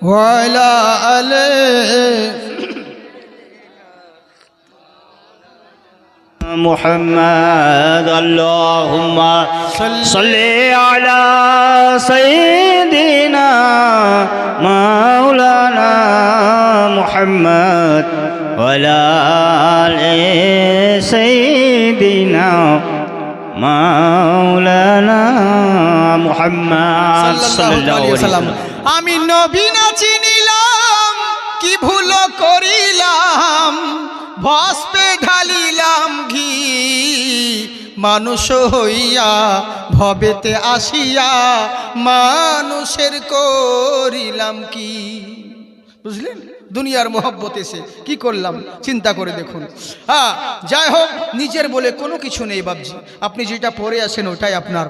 ওয়া আলা আলি محمد اللهم صل على سيدنا مولانا محمد وعلى آل سيدنا مولانا محمد সাল্লাল্লাহু আলাইহি ওয়াসাল্লাম। আমি নবী না চিনিলাম, কি ভুল করিলাম, ভস্মে ঢালিলাম ঘি, মানুষ হইয়া ভবেতে আসিয়া মানুষের করিলাম কি। বুঝলেন, দুনিয়ার মহব্বত এসে কি করলাম, চিন্তা করে দেখুন। যাই হোক, নিজের বলে কোনো কিছু নেই বাবজি। আপনি যেটা পরে আসেন ওটাই আপনার,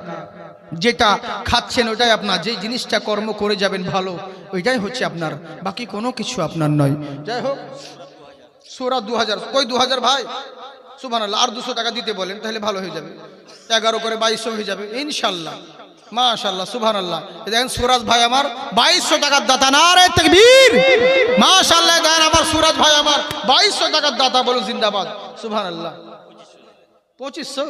যেটা খাচ্ছেন ওটাই আপনার, যে জিনিসটা কর্ম করে যাবেন ভালো ওইটাই হচ্ছে আপনার, বাকি কোনো কিছু আপনার নয়। যাই হোক, সূরা 2000, কই 2000 ভাই, সুবহানাল্লাহ। আর 200 টাকা দিতে বলেন, তাহলে ভালো হয়ে যাবে। 11 করে 2200 হয়ে যাবে ইনশাল্লাহ। মাশাআল্লাহ, সুবহানাল্লাহ। দেখেন সুরাজ ভাই আমার 2200 টাকার দাতা, নারে তাকবীর, মাশাআল্লাহ। দেখেন আমার সুরাজ ভাই আমার 2200 টাকার দাতা, বলুন জিন্দাবাদ, সুবহানাল্লাহ। 2500,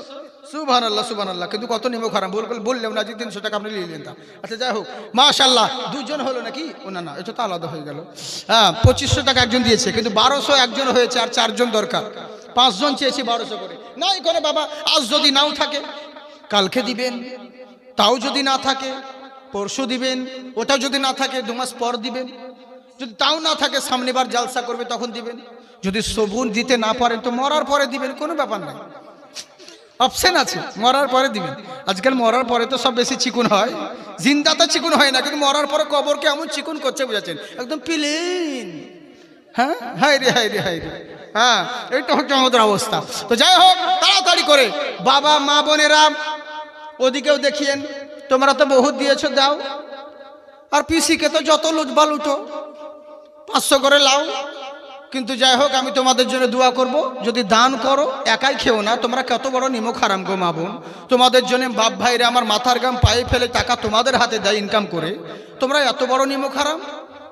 সুবহানাল্লাহ সুবহানাল্লাহ। কিন্তু কত নিমক হারাম বললেও না যে 300 টাকা আপনি নিলেন তা। আচ্ছা যাই হোক, মাশাআল্লাহ। 2 জন হলো নাকি? না না, এটা তো আলাদা হয়ে গেল। 2500 টাকা একজন দিয়েছে, কিন্তু 1200 একজন হয়েছে, আর 4 জন দরকার। 5 জন চেয়েছি 1200 করে। নাই করে বাবা, আজ যদি নাও থাকে কালকে দিবেন, তাও যদি না থাকে পরশু দিবেন, ওটাও যদি না থাকে 2 মাস পর দিবেন, যদি তাও না থাকে সামনেবার জালসা করবে তখন দিবেন, যদি সবুর দিতে না পারেন তো মরার পরে দিবেন, কোনো ব্যাপার নাই, অপশন আছে, মরার পরে দিবেন। আজকাল মরার পরে তো সব বেশি চিকুন হয়, জিন্দা তো চিকুন হয় না, কিন্তু মরার পরে কবরকে এমন চিকুন করছে, বুঝাচ্ছেন, একদম প্লেন। হ্যাঁ, হাই রে হাই রে হাই রে। হ্যাঁ, এইটা হচ্ছে আমাদের অবস্থা। তো যাই হোক, তাড়াতাড়ি করে বাবা মা বোনেরা ওদিকেও দেখিয়েন, তোমরা তো বহুত দিয়েছো, দাও। আর পিসিকে তো যত লুটবা লুটো, 500 করে লাও। কিন্তু যাই হোক, আমি তোমাদের জন্য দোয়া করব, যদি দান করো একাই খেও না, তোমরা কত বড় নিমক হারাম গো মা বোন। তোমাদের জন্য বাপ ভাইরা আমার মাথার গাম পায়ে ফেলে টাকা তোমাদের হাতে দেয় ইনকাম করে, তোমরা এত বড় নিমক হারাম।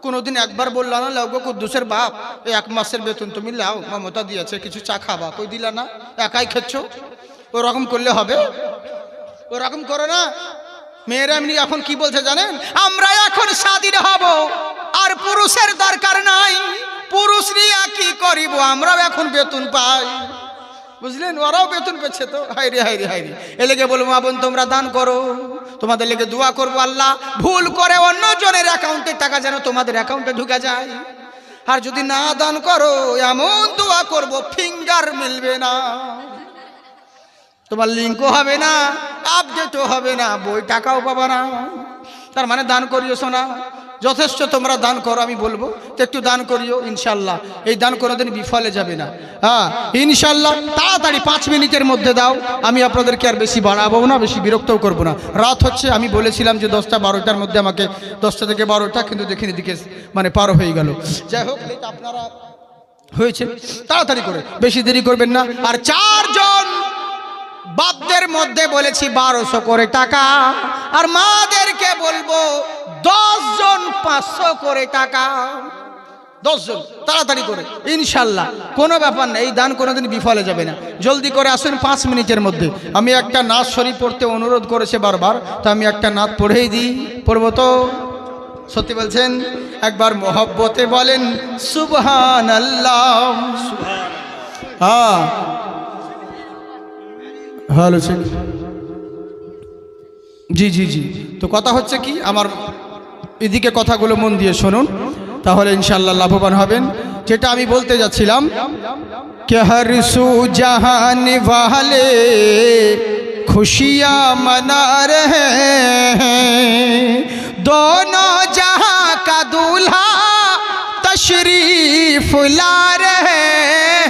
কোনোদিন একবার বললা না, লাও গো কুদ্দুসের বাপ, এই 1 মাসের বেতন তুমি লাও, মমতা দিয়েছে, কিছু চা খাবা, কই দিলা না, একাই খেচ্ছ। ওরকম করলে হবে? ওরকম করো না। মেয়েরা এমনি এখন কি বলছে জানেন, আমরা এখন স্বাধীন হব, আর পুরুষের দরকার নাই, পুরুষ নিয়ে কি করিব, আমরাও এখন বেতন পাই। বুঝলেন, ওরাও বেতন পেচ্ছে তো। হাইরে হাইরে হাইরে। এ লেগে বলবো মা বোন, তোমরা দান করো, তোমাদের লেগে দোয়া করবো, আল্লাহ ভুল করে অন্য জনের অ্যাকাউন্টে টাকা যেন তোমাদের অ্যাকাউন্টে ঢুকে যায়। আর যদি না দান করো, এমন দোয়া করব ফিঙ্গার মিলবে না, তোমার লিঙ্কও হবে না, আপডেটও হবে না, বই টাকাও পাবা না। তার মানে দান করিও সোনা, যথেষ্ট তোমরা দান করো। আমি বলবো তো একটু দান করিও, ইনশাল্লাহ এই দান কোনোদিন বিফলে যাবে না। হ্যাঁ ইনশাল্লাহ। তাড়াতাড়ি 5 মিনিটের মধ্যে দাও, আমি আপনাদেরকে আর বেশি বাড়াবো না, বেশি বিরক্তও করবো না। রাত হচ্ছে, আমি বলেছিলাম যে 10টা 12টার মধ্যে আমাকে, 10টা থেকে 12টা, কিন্তু দেখিনি দিকে মানে পার হয়ে গেল। যাই হোক, আপনারা হয়েছে, তাড়াতাড়ি করে, বেশি দেরি করবেন না। আর 4 জন বাপদের মধ্যে বলেছি 1200 করে টাকা, আর মাদেরকে বলবো 10 জন 500 করে টাকা। 10 জন তাড়াতাড়ি করে, ইনশাল্লাহ কোনো ব্যাপার না, এই দান কোনোদিন বিফলে যাবে না। জলদি করে আসেন 5 মিনিটের মধ্যে। আমি একটা নাত শরীফ পড়তে অনুরোধ করেছে বারবার, তো আমি একটা নাত পড়েই দিই। পড়বো তো? সত্যি বলছেন? একবার মহব্বতে বলেন সুবহানাল্লাহ। হ্যাঁ, ভালো ছিল। জি জি জি। তো কথা হচ্ছে কি, আমার এদিকে কথাগুলো মন দিয়ে শুনুন, তাহলে ইনশাআল্লাহ লাভবান হবেন। যেটা আমি বলতে যাচ্ছিলাম, কে হর সু জাহান ওয়ালে খুশিয়াঁ মনা রহে হ্যাঁ, দোনো জাহাं का दूल्हा तशरीफ फुला रहे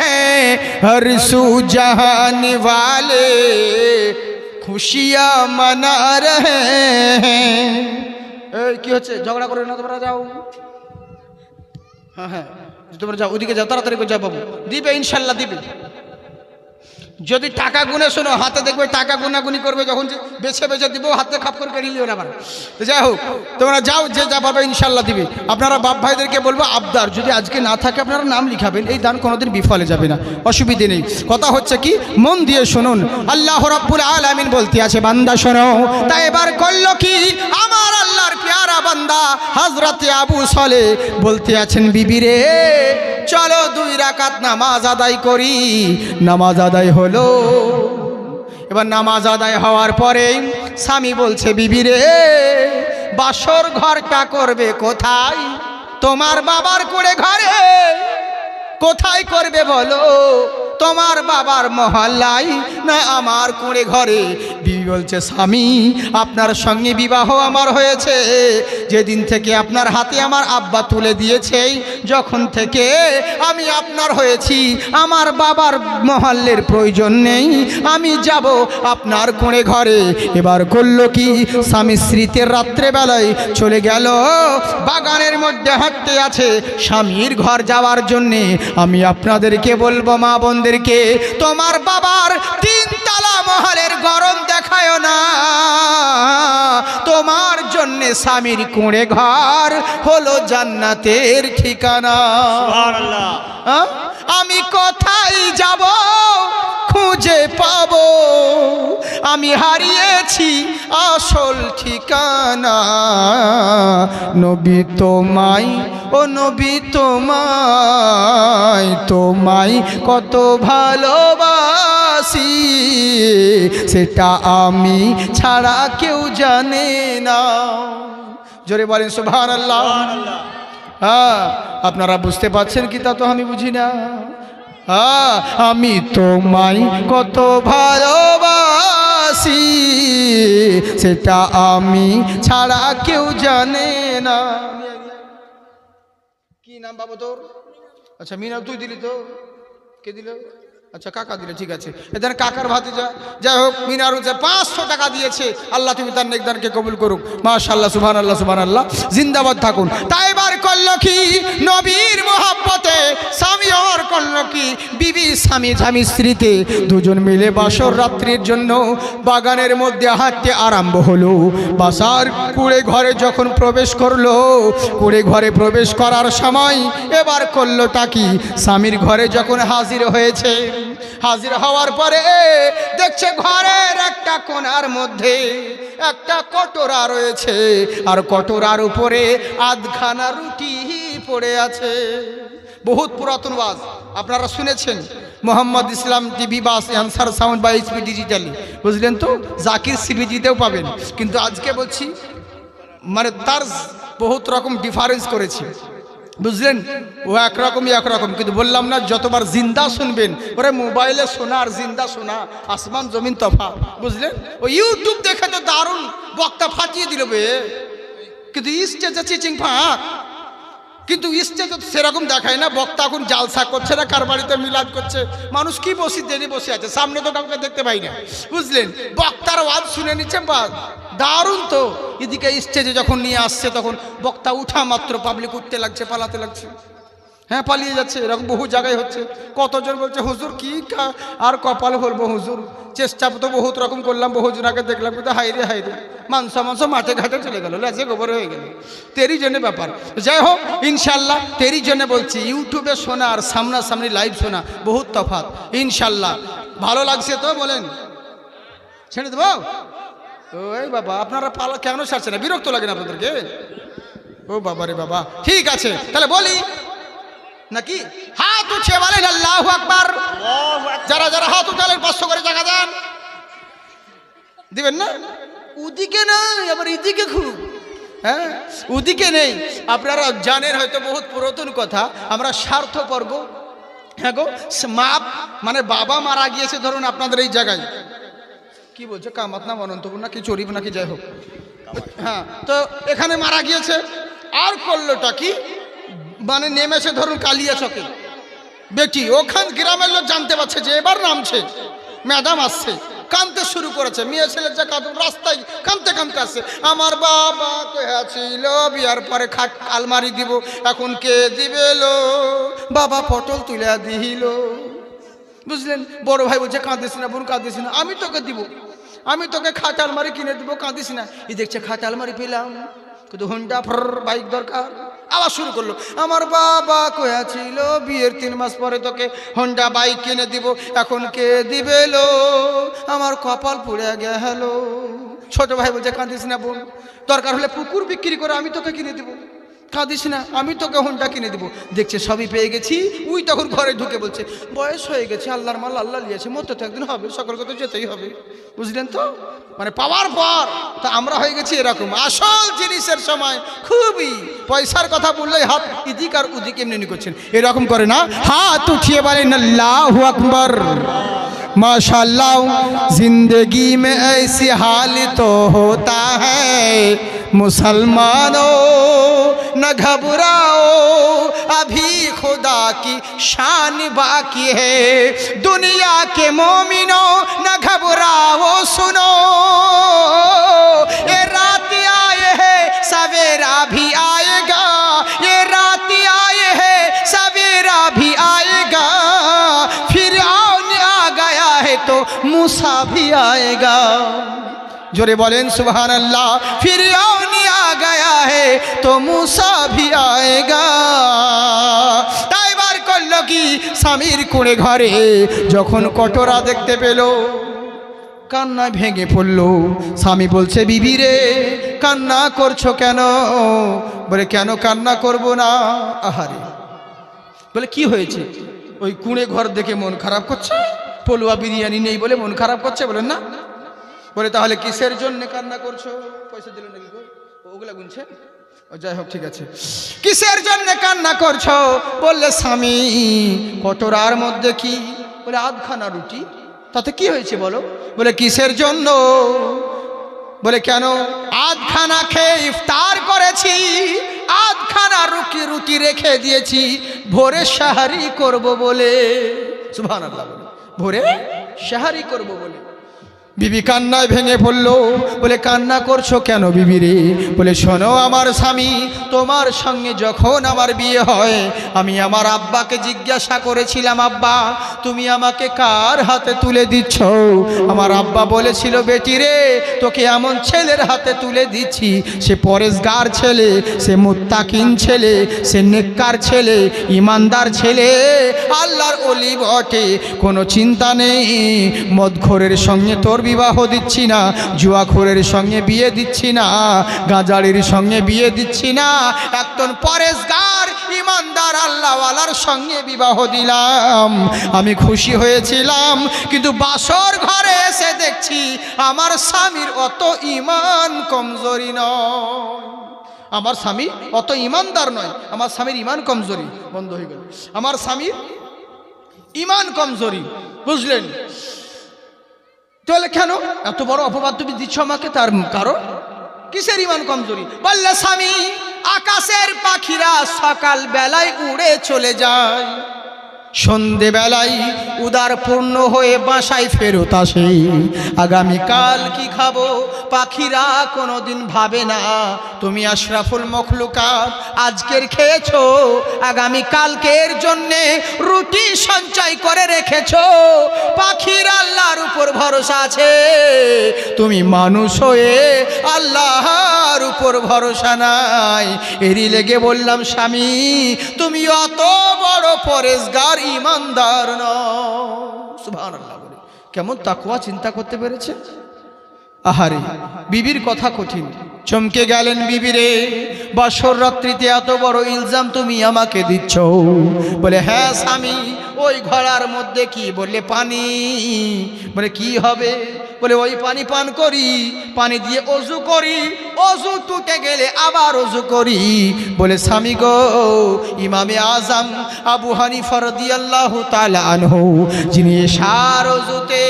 हैं हर सू जहान वाले खुशियाँ मना रहे हैं। কি হচ্ছে ঝগড়া করে না তোমরা যাও হ্যাঁ হ্যাঁ তোমরা যাও ওদিকে যাও তাড়াতাড়ি করে যাও বাবু দিবে ইনশাল্লাহ দিবে যদি টাকা গুনে শোনো হাতে দেখবে টাকা গুনাগুনি করবে যখন বেছে বেছে দিব হাতে খাপ করে কেড়ে নিও না আবার তো যাই হোক তোমরা যাও যে যা পাবে ইনশাল্লাহ দিবে আপনারা বাপ ভাইদেরকে বলবো আবদার যদি আজকে না থাকে আপনারা নাম লিখাবেন এই দান কোনোদিন বিফলে যাবে না অসুবিধে নেই কথা হচ্ছে কি মন দিয়ে শুনুন আল্লাহ রাব্বুল আলামিন বলতে আছে বান্দা শোনো তাই এবার করলো কি আমার আল্লাহর প্যারা বান্দা হযরত আবু সালেহ বলতে আছেন বিবি রে চলো 2 রাকাত নামাজ আদায় করি নামাজ আদায় হলো এবার নামাজ আদায় হওয়ার পরে স্বামী বলছে বিবি রে বাসর ঘরটা করবে কোথায় তোমার বাবার কুড়ে ঘরে কোথায় করবে বলো তোমার বাবার মহল্লায় না আমার কুড়ে ঘরে বিবি বলছে স্বামী আপনার সঙ্গে বিবাহ আমার হয়েছে যেদিন থেকে আপনার হাতে আমার আব্বা তুলে দিয়েছে যখন থেকে আমি আপনার হয়েছি আমার বাবার মহল্লের প্রয়োজন নেই আমি যাব আপনার কুড়ে ঘরে এবার করলো কি স্বামী স্ত্রীতে রাত্রেবেলায় চলে গেল বাগানের মধ্যে হাঁটতে আছে স্বামীর ঘর যাওয়ার জন্যে আমি আপনাদেরকে বলবো মা বোনদেরকে তোমার বাবার 3 তলা মহলের গরম দেখায় না তোমার জন্য স্বামীর কুঁড়ে ঘর হলো জান্নাতের ঠিকানা সুবহানাল্লাহ আমি কোথায় যাব খুঁজে পাবো আমি হারিয়েছি আসল ঠিকানা নবী তোমায় ও নবী তোমায় তোমায় কত ভালোবাসি সেটা আমি ছাড়া কেউ জানে না জোরে বলেন সুবহানাল্লাহ হ্যাঁ আপনারা বুঝতে পারছেন কি তা তো আমি বুঝি না আমি তোমায় কত ভালোবাসি সেটা আমি ছাড়া কেউ জানে না কি নাম বাবু তোর আচ্ছা মিনা তুই দিলি তো কে দিল আচ্ছা কাকা দিলে ঠিক আছে এদের কাকার ভাতিজা যাই হোক মিনার 500 টাকা দিয়েছে আল্লাহ তুমি তার নেকদারকে কবুল করুক মাশাআল্লাহ সুবহানাল্লাহ সুবহানাল্লাহ জিন্দাবাদ থাকুন তাই এবার করলো কি নবীর মহব্বতে স্বামী আর করলো কি বিবি স্বামী স্ত্রীতে দুজন মিলে বাসর রাত্রির জন্য বাগানের মধ্যে হাঁটতে আরম্ভ হলো বাসার কুড়ে ঘরে যখন প্রবেশ করলো কুড়ে ঘরে প্রবেশ করার সময় এবার করলোটা কি স্বামীর ঘরে যখন হাজির হয়েছে হাজির হওয়ার পরে দেখছে ঘরের একটা কোণার মধ্যে একটা কটোরা রয়েছে আর কটোরার উপরে আধখানা রুটি পড়ে আছে বহুত পুরাতন ওয়াজ আপনারা শুনেছেন মোহাম্মদ ইসলাম টিভি বাস অ্যান্সার সাউন্ড বা এইচপি ডিজিটালি বুঝলেন তো জাকির সিবিজিতেও পাবেন কিন্তু আজকে বলছি মানে তার বহুত রকম ডিফারেন্স করেছি বুঝলেন ও একরকম কিন্তু বললাম না যতবার জিন্দা শুনবেন ওরে মোবাইলে শোনা আর জিন্দা শোনা আসমান জমিন তফাৎ বুঝলেন ও ইউটিউব দেখে তো দারুণ বক্তা ফাটিয়ে দিল বে কিন্তু স্টেজে চিচিং ফাঁক কিন্তু স্টেজে তো সেরকম দেখায় না বক্তা এখন জালসা করছে না কার বাড়িতে মিলাদ করছে মানুষ কি বসে আছে সামনে তো কাউকে দেখতে পাই না বুঝলেন বক্তার ওয়াজ শুনে নিচ্ছে বা দারুণ তো এদিকে স্টেজে যখন নিয়ে আসছে তখন বক্তা উঠা মাত্র পাবলিক উঠতে লাগছে পালাতে লাগছে হ্যাঁ পালিয়ে যাচ্ছে এরকম বহু জায়গায় হচ্ছে কতজন বলছে হুজুর কি আর কপাল বলবো হুজুর চেষ্টা তো বহুত রকম করলাম বহুজন আগে দেখলাম কিন্তু হাইরে মাংস মাঠে ঘাটে চলে গেল লেজে গোবর হয়ে গেল তেরি জন্য ব্যাপার যাই হোক ইনশাল্লাহ তেরি জন্য বলছি ইউটিউবে শোনা আর সামনাসামনি লাইভ শোনা বহুত তফাৎ ইনশাল্লাহ ভালো লাগছে তো বলেন ছেড়ে দেবো ওই বাবা আপনারা পালা কেন ছাড়ছে না বিরক্ত লাগে না আপনাদেরকে ও বাবা রে বাবা ঠিক আছে তাহলে বলি নাকি হাত উঠে বলেন আল্লাহু আকবার যারা যারা হাত উঠালেন 500 করে টাকা দেন দিবেন না ওদিকে না আবার এদিকে খুব হ্যাঁ ওদিকে নেই আপনারা জানেন হয়তো বহুত পুরাতন কথা আমরা স্বার্থপর গো হ্যাঁ গো মাপ মানে বাবা মারা গিয়েছে ধরুন আপনাদের এই জায়গায় কি বলছে কামাত নাম অনন্তপুর নাকি চরিব নাকি যাই হোক হ্যাঁ তো এখানে মারা গিয়েছে আর করলোটা কি মানে নেমেছে ধরুন কালিয়াচকে, বেটি ওখান গ্রামের লোক জানতে পারছে যে এবার নামছে, ম্যাডাম আসছে, কাঁদতে শুরু করেছে। মেয়ে ছেলের যে কাঁদুন রাস্তায় কাঁদতে কাঁদতে আসছে। আমার বাবা ছিল বিয়ার পরে খাট আলমারি দিব, এখন কে দিবে লো, বাবা পটল তুলে দিল। বুঝলেন? বড় ভাই বলছে কাঁদিস না বোন, কাঁদিস না, আমি তোকে দিব, আমি তোকে খাট আলমারি কিনে দিব, কাঁদিস না। এই দেখছে খাট আলমারি পেলাম, কিন্তু হুন্ডা বাইক দরকার। আবার শুরু করলো, আমার বাবা কয়েছিল বিয়ের 3 মাস পরে তোকে হন্ডা বাইক কিনে দিব, এখন কে দিবে লো, আমার কপাল পুড়ে গেল। ছোট ভাই বলছে কাঁদিস না বোন, দরকার হলে পুকুর বিক্রি করে আমি তোকে কিনে দিব, কাঁদিস না, আমি তোকে হন্ডা কিনে দিব। দেখছে সবই পেয়ে গেছি, উই তখন ঘরে ঢুকে বলছে বয়স হয়ে গেছে, আল্লাহর মাল আল্লাহ নিয়েছে, মরতে তো একদিন হবে, সকলকে তো যেতেই হবে। বুঝলেন তো? মানে পাওয়ার পর তা আমরা হয়ে গেছি এরকম। আসল জিনিসের সময় খুবই পয়সার কথা বললেই হাত ইদিক আর উদিক এমনি করছেন, এরকম করে না, হাত উঠিয়ে বলেন আল্লাহু আকবার। माशाअल्लाह जिंदगी में ऐसी हाल तो होता है, मुसलमानों न घबराओ अभी खुदा की शान बाकी है, दुनिया के मोमिनों न घबराओ सुनो, ये रात आए है सवेरा भी आएगा, ये रात आए है सवेरा भी आएगा, फिर तो मूसा भी आएगा। जोरे बोलें सुभान अल्लाह। फिरऔन आ गया है तो मूसा भी आएगा। তাই বার করলো কি, স্বামীর কোণে ঘরে যখন কটোরা দেখতে পেল, কান্না ভেঙে পড়লো। স্বামী বলছে বিবি রে কান্না করছো কেন? বলে কেন কান্না করব না? আহারে। বলে কি হয়েছে? ওই কুঁড়ে ঘর দেখে মন খারাপ করছে, পোলুয়া বিরিয়ানি নেই বলে মন খারাপ করছে। বলেন না? বলে তাহলে কিসের জন্য কান্না করছো? পয়সা দিল নাকি গো? ওগুলা গুনছে? ও যাই হোক, ঠিক আছে। কিসের জন্য কান্না করছো? বললে স্বামী কটোরার মধ্যে কি? বলে আধখানা রুটি। তাতে কি হয়েছে বলো? বলে কিসের জন্য? বলে কেন? আধখানা খেয়ে ইফতার করেছি, আধখানা রুটি রেখে দিয়েছি ভোরে সাহারি করব বলে। সুবহানাল্লাহ। ভোরে সাহারি করব বলে। বিবি কান্নায় ভেঙে পড়লো। বলে কান্না করছো কেন বিবি রে? বলে শোনো আমার স্বামী, তোমার সঙ্গে যখন আমার বিয়ে হয় আমি আমার আব্বাকে জিজ্ঞাসা করেছিলাম, আব্বা তুমি আমাকে কার হাতে তুলে দিচ্ছ? আমার আব্বা বলেছিল বেটি রে তোকে এমন ছেলের হাতে তুলে দিচ্ছি, সে পরেশগার ছেলে, সে মুত্তাকিন ছেলে, সে নেককার ছেলে, ইমানদার ছেলে, আল্লাহর ওলি বটে, কোনো চিন্তা নেই। মদখোরের সঙ্গে তোর বিবাহ দিচ্ছি না, জুয়াখোরের সঙ্গে বিয়ে দিচ্ছি না, গাঁজাড়ির সঙ্গে বিয়ে দিচ্ছি না, একজন পরেশগার ইমানদার আল্লাহওয়ালার সঙ্গে বিবাহ দিলাম। আমি খুশি হয়েছিলাম, কিন্তু বাসর ঘরে এসে দেখছি আমার স্বামীর অত ঈমান কমজোরি নয়, আমার স্বামী অত ঈমানদার নয়, আমার স্বামীর ঈমান কমজোরি। বন্ধ হয়ে গেল। আমার স্বামীর ঈমান কমজোরি। বুঝলেন? তাহলে কেন এত বড় অপবাদ তুমি দিচ্ছ আমাকে? তার কারণ কিসের ঈমান কমজোরি? বললে স্বামী আকাশের পাখিরা সকাল বেলায় উড়ে চলে যায়, সন্ধে বেলায় উদার পূর্ণ হয়ে বাসায় ফেরত আসে, আগামীকাল কি খাবো পাখিরা কোনোদিন ভাবে না তুমি আশরাফুল মখলুকাত, আজকের খেয়েছো আগামীকালকের জন্যে রুটি সঞ্চয় করে রেখেছো। পাখির আল্লাহর উপর ভরসা আছে, তুমি মানুষ হয়ে আল্লাহর উপর ভরসা নাই। এরই লেগে বললাম স্বামী তুমি অত বড় পরেশগার ঈমানদার নও। সুবহানাল্লাহ। বলে কেমন তাকওয়া চিন্তা করতে পেরেছে। আহারে বিবির কথা কঠিন। চমকে গেলেন বিবি রে, বাসর রাত্রিতে এত বড় ইলজাম তুমি আমাকে দিচ্ছ? বলে হ্যাঁ স্বামী, ওই ঘড়ার মধ্যে কি? বললে পানি। বলে কি হবে? বলে ওই পানি পান করি, পানি দিয়ে অজু করি, অজু টুটে গেলে আবার অজু করি। বলে স্বামী গো, ইমামে আজম আবু হানিফা রাদিয়াল্লাহু তাআলা আনহু, যিনি এশার অজুতে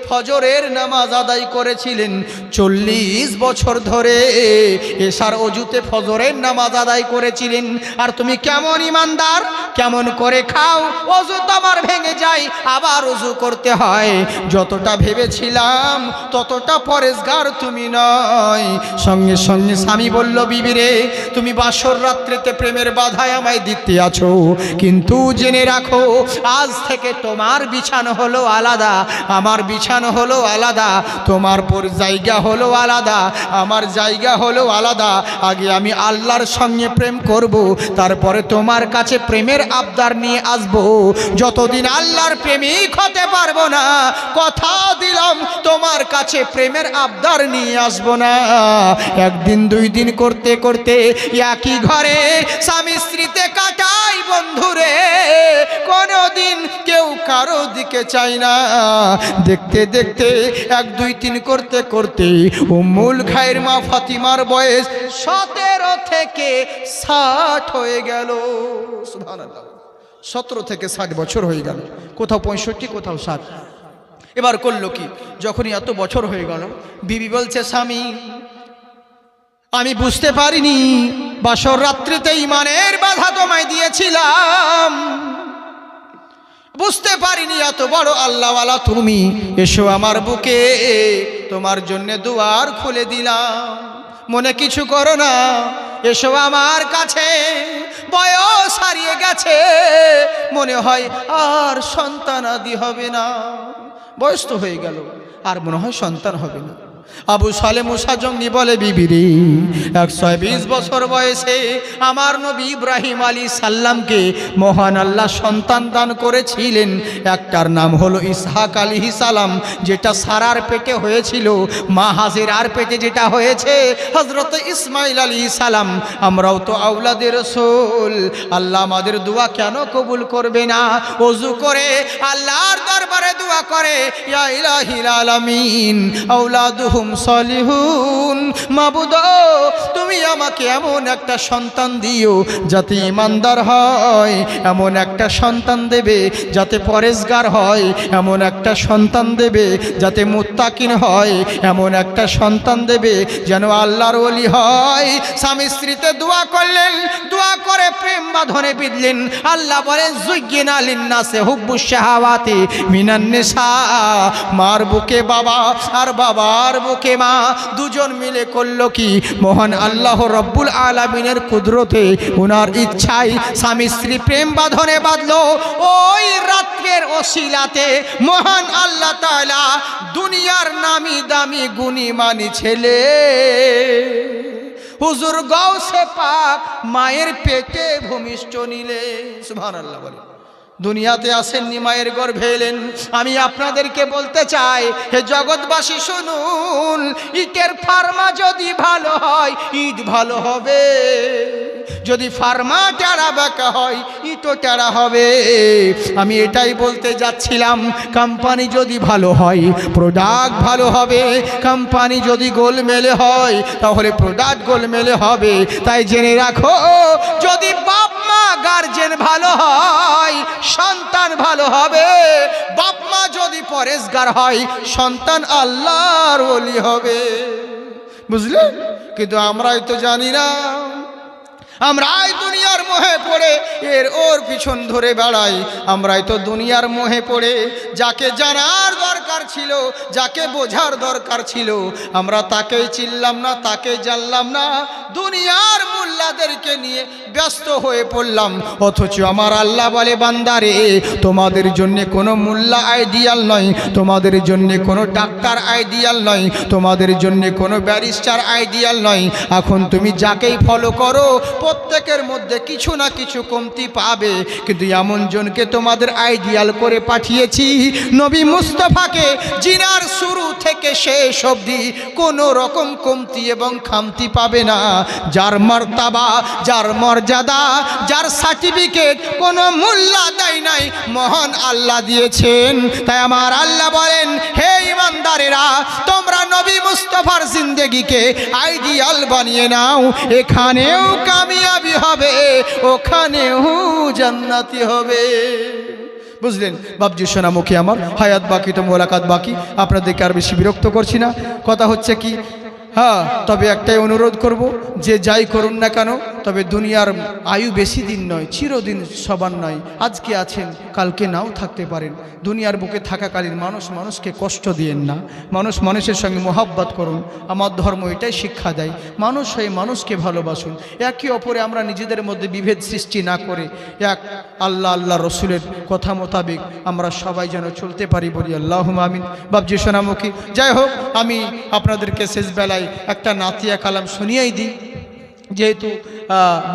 ফজরের নামাজ আদায় করেছিলেন 40 বছর ধরে, এশার অজুতে ফজরের নামাজ আদায় করেছিলেন। আর তুমি কেমন ইমানদার, কেমন করে খাও? অজু তোমার ভেঙে যায়, আবার অজু করতে হয়। যতটা ভেবেছিলাম ততটা পরেশগার তুমি নয়। সঙ্গে সঙ্গে স্বামী বলল, বিবি রে, তুমি বাসর রাত্রিতে প্রেমের বাধায় আমায় দিতে আছো, কিন্তু জেনে রাখো আজ থেকে তোমার বিছানো হলো আলাদা, আমার বিছানো হলো আলাদা, তোমার জায়গা হলো আলাদা, আমার জায়গা হলো আলাদা। আগে আমি আল্লাহর সঙ্গে প্রেম করব, তারপরে তোমার কাছে প্রেমের আবদার নিয়ে আসবো। যতদিন আল্লাহর প্রেমিক হতে পারবো না, কথা দিলাম তোমার কাছে প্রেমের আবদার নিয়ে আসবো না। একদিন দুই দিন করতে করতে একই ঘরে স্বামী স্ত্রীতে কাটাই বন্ধুরে, কোনোদিন কেউ কারো দিকে চায় না। দেখতে দেখতে 1 2 3 করতে করতে উম্মুল খায়ের মা ফাতিমার বয়স 17 থেকে 60 হয়ে গেল। সুবহানাল্লাহ, 17 থেকে 60 বছর হয়ে গেল, কোথাও 65, কোথাও 60। এবার করলো কি? যখনই এত বছর হয়ে গেল, বিবি বলছে, স্বামী আমি বুঝতে পারিনি বাসর রাত্রিতে ইমানের বাধা তোমায় দিয়েছিলাম, বুঝতে পারিনি এত বড় আল্লাহওয়ালা তুমি। এসো আমার বুকে, তোমার জন্য দুয়ার খুলে দিলাম, মনে কিছু করো না, এসো আমার কাছে। বয়স হারিয়ে গেছে, মনে হয় আর সন্তানাদি হবে না, বয়স তো হয়ে গেল, আর মনে হয় সন্তান হবে না। আবু সালে মুসা জঙ্গি বলে, বিবিরি 120 বছর বয়সে আমার নবী ইব্রাহিম আলী সাল্লামকে মহান আল্লাহ সন্তান দান করেছিলেন। একটার নাম হলো ইসহাক আলাইহিস সালাম, যেটা সারার পেটে হয়েছিল, মা হাজেরার পেটে যেটা হয়েছে হযরত ইসমাইল আলাইহিস সালাম। আমরাও তো আওলাদে রাসূল, আল্লাহ আমাদের দোয়া কেন কবুল করবে না? ওযু করে আল্লাহর দরবারে দোয়া করে, ইয়া ইলাহিল আলামিন আওলাদুহুম সালিহুন, মাবুদ তুমি আমাকে এমন একটা সন্তান দিও যাতে ইমানদার হয়, এমন একটা সন্তান দেবে যাতে পরেশগার হয়, এমন একটা সন্তান দেবে যাতে মুত্তাকিন হয়, এমন একটা সন্তান দেবে যেন আল্লাহর ওলি হয়। স্বামী স্ত্রীতে দোয়া করলেন, দোয়া করে প্রেম বাঁধনে বিঁধলেন। আল্লাহ বলেন, যুজ্জিনা লিন্নাসে হুব্বুশ শাহাওয়াতি মিনান নিসা। মার বুকে বাবা আর বাবার বুকে মা, দুজন মিলে করলো কি? মহান আল্লাহ রব্বুল আলামিনের কুদরতে, উনার ইচ্ছায় স্বামী স্ত্রী প্রেম বাঁধনে বাঁধলো। ওই রাত্রের ওসিলাতে মহান আল্লাহ তাআলা দুনিয়ার নামি দামি গুণী মানি ছেলে হুজুর গাউসে পাক মায়ের পেটে ভূমিষ্ঠ নিলে। সুবহানাল্লাহ বলে, দুনিয়াতে আসেননি, মায়ের গর্ভে এলেন। আমি আপনাদেরকে বলতে চাই, হে জগৎবাসী শুনুন, ইটের ফার্মা যদি ভালো হয় ইট ভালো হবে, যদি ফার্মা টেরা বাঁকা হয় ইটও টেরা হবে। আমি এটাই বলতে যাচ্ছিলাম, কোম্পানি যদি ভালো হয় প্রোডাক্ট ভালো হবে, কোম্পানি যদি গোলমেলে হয় তাহলে প্রোডাক্ট গোলমেলে হবে। তাই জেনে রাখো, যদি বাপ মা গার্জেন ভালো হয় সন্তান ভালো হবে, বাপ মা যদি পরেশগার হয় সন্তান আল্লাহর ওলি হবে। বুঝলেন? কিন্তু আমরাই তো জানি না, আমরাই দুনিয়ার মোহে পড়ে এর ওর পিছন ধরে বেড়াই। আমরাই তো দুনিয়ার মোহে পড়ে যাকে জানার দরকার ছিল, যাকে বোঝার দরকার ছিল, আমরা তাকেই চিনলাম না, তাকে জানলাম না, দুনিয়ার মোল্লাদেরকে নিয়ে ব্যস্ত হয়ে পড়লাম। অথচ আমার আল্লাহ বলে, বান্দারে তোমাদের জন্য কোনো মোল্লা আইডিয়াল নয়, তোমাদের জন্য কোনো ডাক্তার আইডিয়াল নয়, তোমাদের জন্য কোনো ব্যারিস্টার আইডিয়াল নয়। এখন তুমি যাকেই ফলো করো প্রত্যেকের মধ্যে কিছু না কিছু কমতি পাবে, কিন্তু এমন জনকে তোমাদের আইডিয়াল করে পাঠিয়েছি, নবী মুস্তাফাকে পাবে জিনার শুরু থেকে শেষ অবধি কোনো রকম কমতি এবং খামতি পাবে না। যার মর্তবা, যার মর্যাদা, যার সার্টিফিকেট কোনো মূল্য দেয় নাই, মহান আল্লাহ দিয়েছেন। তাই আমার আল্লাহ বলেন, হে ইমানদারেরা, তোমরা নবী মুস্তাফার জিন্দেগিকে আইডিয়াল বানিয়ে নাও। এখানেও কামিয়াবি হবে, ওখানেও জান্নাতি হবে। বুঝলেন বাবজি সোনামুখী আমার, হায়াত বাকি তো মোলাকাত বাকি, আপনাদেরকে আর বেশি বিরক্ত করছি না। কথা হচ্ছে কি, হ্যাঁ, তবে একটাই অনুরোধ করব, যে যাই করুন না কেন, তবে দুনিয়ার আয়ু বেশি দিন নয়, চিরদিন সবার নয়। আজকে আছেন, কালকে নাও থাকতে পারেন। দুনিয়ার বুকে থাকাকালীন মানুষ মানুষকে কষ্ট দিয়েন না, মানুষ মানুষের সঙ্গে মোহাব্বত করুন। আমার ধর্ম এটাই শিক্ষা দেয়, মানুষ হয়ে মানুষকে ভালোবাসুন। একে অপরে আমরা নিজেদের মধ্যে বিভেদ সৃষ্টি না করে এক আল্লাহ রসুলের কথা মোতাবেক আমরা সবাই যেন চলতে পারি, বলি আল্লাহুম্মা আমিন। বাবজি সোনামুখী, যাই হোক, আমি আপনাদেরকে শেষ বেলায় একটা নাতিয়া কালাম শুনিয়েই দিই, যেহেতু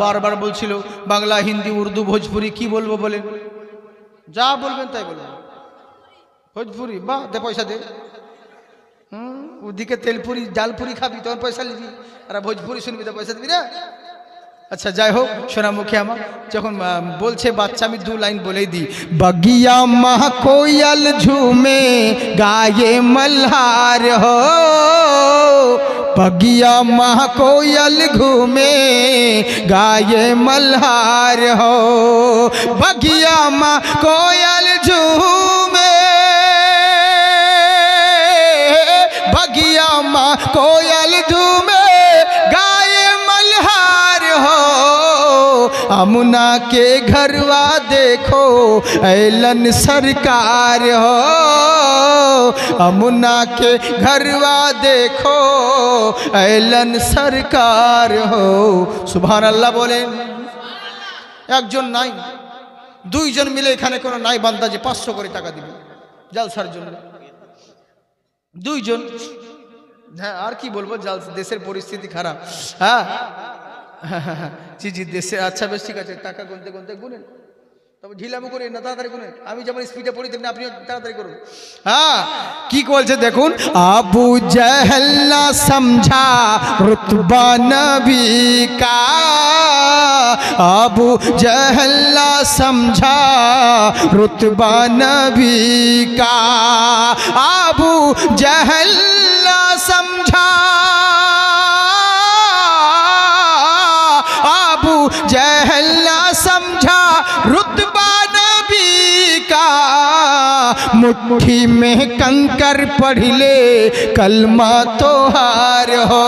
বারবার বলছিল বাংলা, হিন্দি, উর্দু, ভোজপুরি, কি বলবো বলেন? যা বলবেন তাই বলবেন। ভোজপুরি, বাহ, দে পয়সা দে। ওদিকে তেলপুরি জালপুরি খাবি, তখন পয়সা নিবি, আর ভোজপুরি শুনবি তো পয়সা দিবি না। আচ্ছা, যাই হোক সোনামুখী আমার, যখন বলছে বাচ্চা, আমি দু লাইন বলেই দিই। बगिया मह कोयल झूमे गाये मल्हार हो, बगिया मह कोयल घूमे गाये मल्हार हो, बगिया मह कोयल झूमे, बगिया मह कोयल झूमे गाये मल्हार हो, अमुना के घरवा देखो ऐलन सरकार हो, अमुना के घरवा देखो ऐलन सरकार हो। सुभान अल्लाह बोलें। একজন নাই, দুইজন মিলে এখানে কোনো নাই বান্দা যে 500 করে টাকা দিবে জালসার জন্য, দুইজন। হ্যাঁ, আর কি বলবো, দেশের পরিস্থিতি খারাপ। হ্যাঁ, জি জি, দেশে। আচ্ছা বেশ, ঠিক আছে, টাকা গুনতে গুনতে গুনেন, তবে ঢিলামো করেন না, তাড়াতাড়ি গুনেন। আমি যেমন স্পিডে পড়ি তেমনি আপনিও তাড়াতাড়ি করুন। হ্যাঁ, কি বলছে দেখুন। আবু জহল না সমঝা রুতবা নবী কা, আবু জহল না সমঝা রুতবা নবী কা, আবু জহল না সমঝা, আবু জহল না সমঝা रुतबा नबी का, मुट्ठी में कंकर पढ़ ले कलमा तो हार हो,